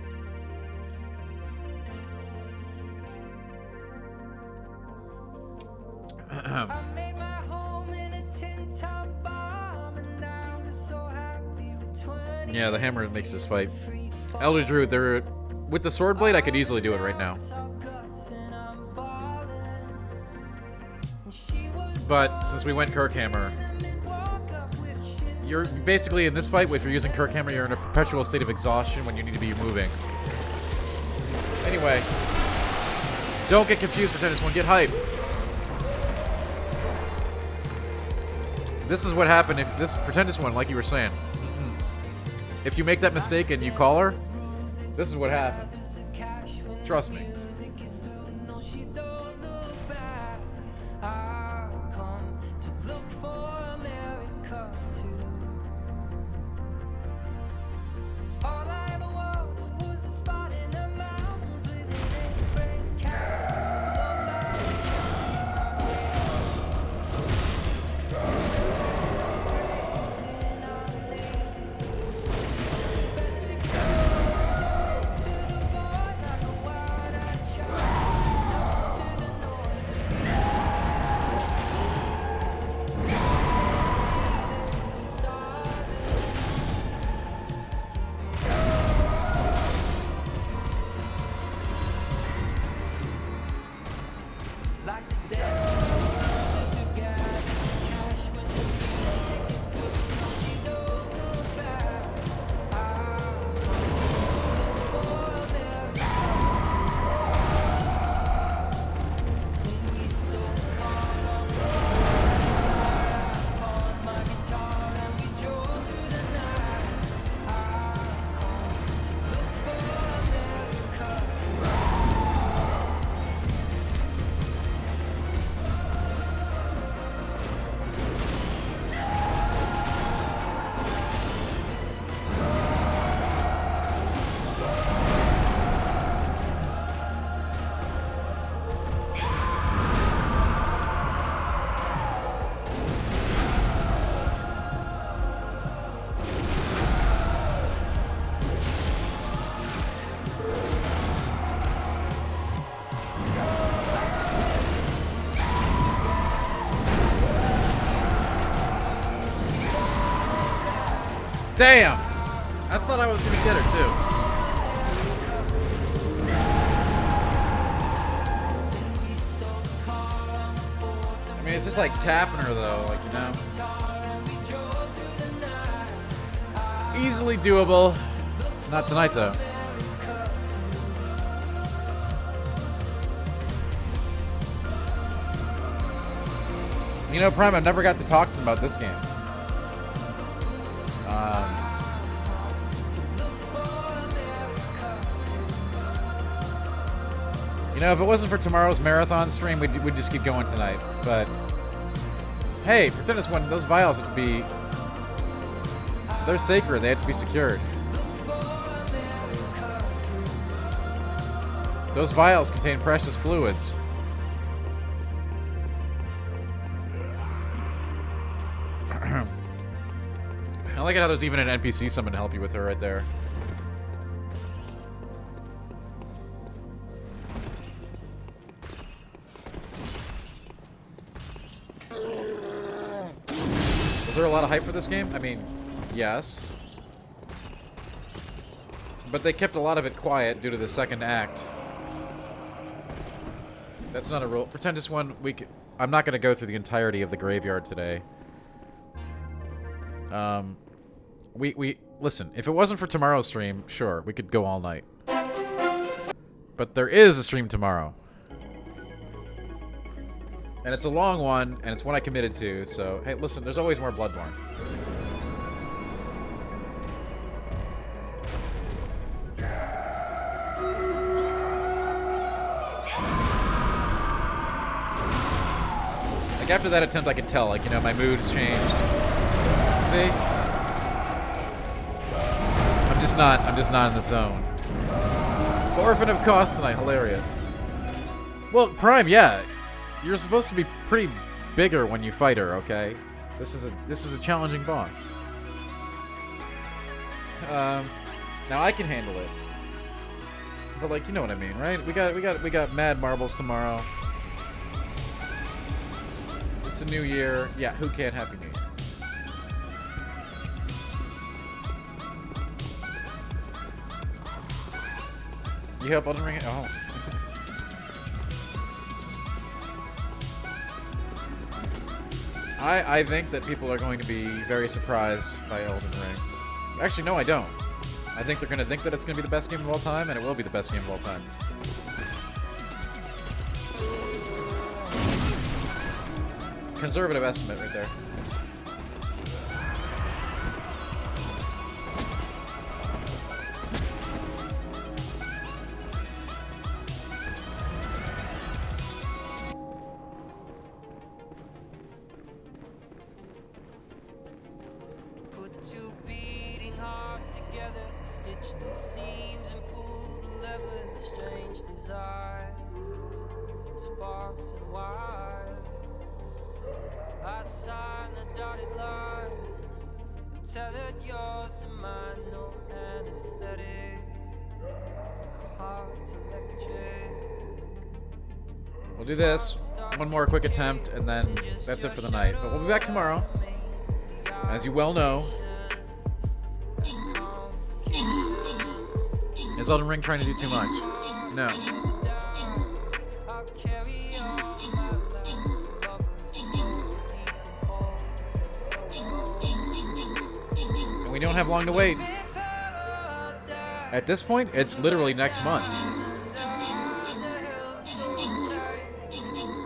Yeah, the hammer makes this fight. Elder Druid, they're with the sword blade. I could easily do it right now. But since we went Kirkhammer, you're basically in this fight. If you're using Kirkhammer, you're in a perpetual state of exhaustion when you need to be moving. Anyway, don't get confused, Pretenders One. Get hype. This is what happened if this Pretenders One, like you were saying. If you make that mistake and you call her, this is what happens. Trust me. Damn! I thought I was gonna get her too. I mean, it's just like tapping her though, like, you know. Easily doable. Not tonight though. You know, Prime, I've never got to talk to him about this game. You know, if it wasn't for tomorrow's marathon stream, we'd just keep going tonight. But hey, pretend it's one. Those vials have to be. They're sacred. They have to be secured. Those vials contain precious fluids. I like it how there's even an NPC summon to help you with her right there. Is there a lot of hype for this game? I mean, yes. But they kept a lot of it quiet due to the second act. That's not a rule. Pretend this one week. I'm not going to go through the entirety of the graveyard today. We listen, if it wasn't for tomorrow's stream, sure, we could go all night. But there is a stream tomorrow. And it's a long one, and it's one I committed to, so hey, listen, there's always more Bloodborne. Like after that attempt I could tell, like, you know, my mood's changed. See? I'm just not in the zone. The Orphan of Cost tonight, hilarious. Well, Prime, yeah. You're supposed to be pretty bigger when you fight her, okay? This is a challenging boss. Now I can handle it. But like, you know what I mean, right? We got Mad Marbles tomorrow. It's a new year. Yeah, who can? Happy New Year. You hope Elden Ring? Oh. I think that people are going to be very surprised by Elden Ring. Actually, no, I don't. I think they're going to think that it's going to be the best game of all time, and it will be the best game of all time. Conservative estimate right there. Put two beating hearts together, stitch the seams and pull the levers, strange desires, sparks and wires. I sign the dotted line and tethered yours to mine, no anesthetic, heart's electric. We'll do this. One more quick attempt, and then that's it for the night. But we'll be back tomorrow. As you well know. Is Elden Ring trying to do too much? No. And we don't have long to wait. At this point, it's literally next month.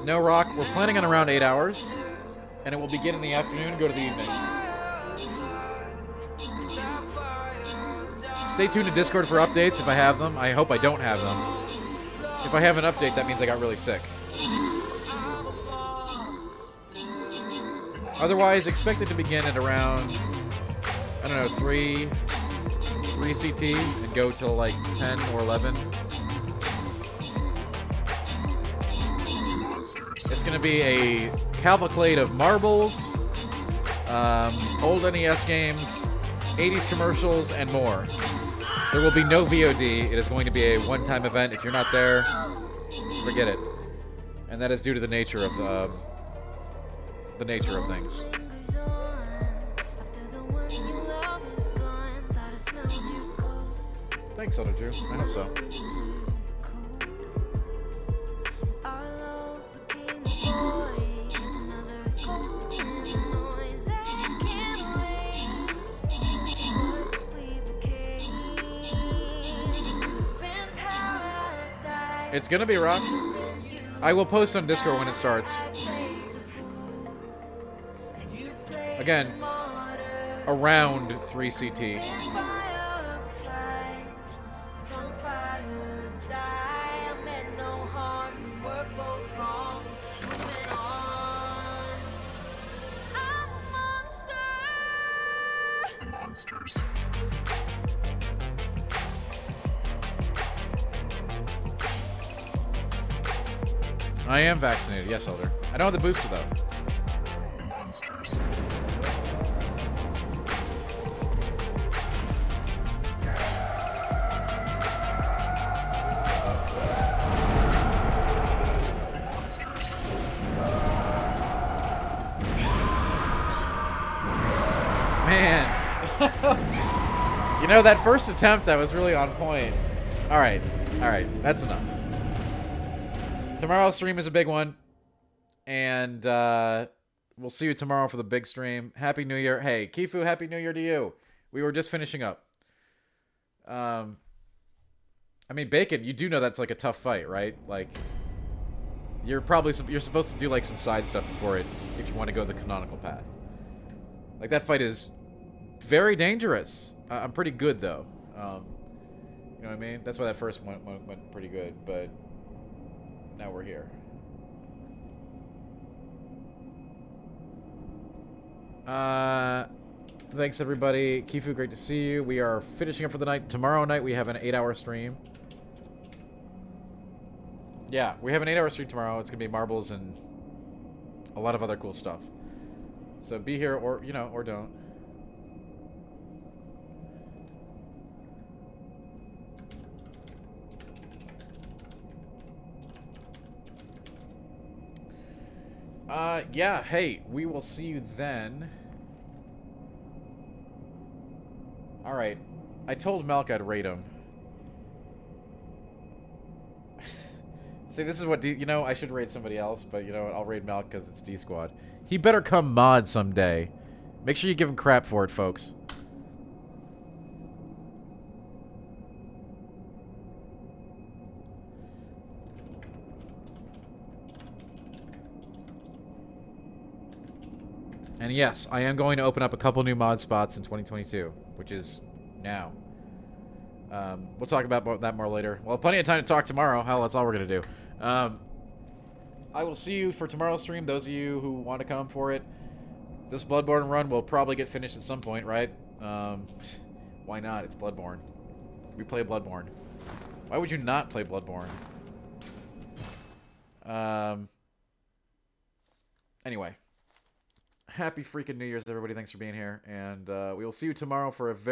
No Rock, we're planning on around 8 hours, and it will begin in the afternoon, go to the evening. Stay tuned to Discord for updates if I have them. I hope I don't have them. If I have an update, that means I got really sick. Otherwise, expect it to begin at around, I don't know, 3 CT and go till like 10 or 11. It's going to be a cavalcade of marbles, old NES games, 80s commercials, and more. There will be no VOD. It is going to be a one-time event. If you're not there, forget it. And that is due to the nature of things. Thanks, Elder Drew. I hope so. It's gonna be rough. I will post on Discord when it starts. Again, around 3 CT. Monsters. I am vaccinated, yes, Elder. I don't have the booster, though. Monsters. Man. You know, that first attempt, I was really on point. Alright, that's enough. Tomorrow's stream is a big one, and we'll see you tomorrow for the big stream. Happy New Year. Hey, Kifu, Happy New Year to you. We were just finishing up. I mean, Bacon, you do know that's like a tough fight, right? Like, you're supposed to do like some side stuff before it if you want to go the canonical path. Like, that fight is very dangerous. I'm pretty good, though. You know what I mean? That's why that first one went pretty good, but now we're here. Thanks, everybody. Kifu, great to see you. We are finishing up for the night. Tomorrow night, we have an 8-hour stream. Yeah, we have an 8-hour stream tomorrow. It's going to be marbles and a lot of other cool stuff. So be here or, you know, or don't. Yeah, hey, we will see you then. Alright. I told Malk I'd raid him. See, this is what you know, I should raid somebody else, but you know what, I'll raid Malk because it's D-Squad. He better come mod someday. Make sure you give him crap for it, folks. And yes, I am going to open up a couple new mod spots in 2022, which is now. We'll talk about that more later. Well, plenty of time to talk tomorrow. Hell, that's all we're going to do. I will see you for tomorrow's stream, those of you who want to come for it. This Bloodborne run will probably get finished at some point, right? Why not? It's Bloodborne. We play Bloodborne. Why would you not play Bloodborne? Anyway. Happy freaking New Year's, everybody. Thanks for being here. And we will see you tomorrow for a very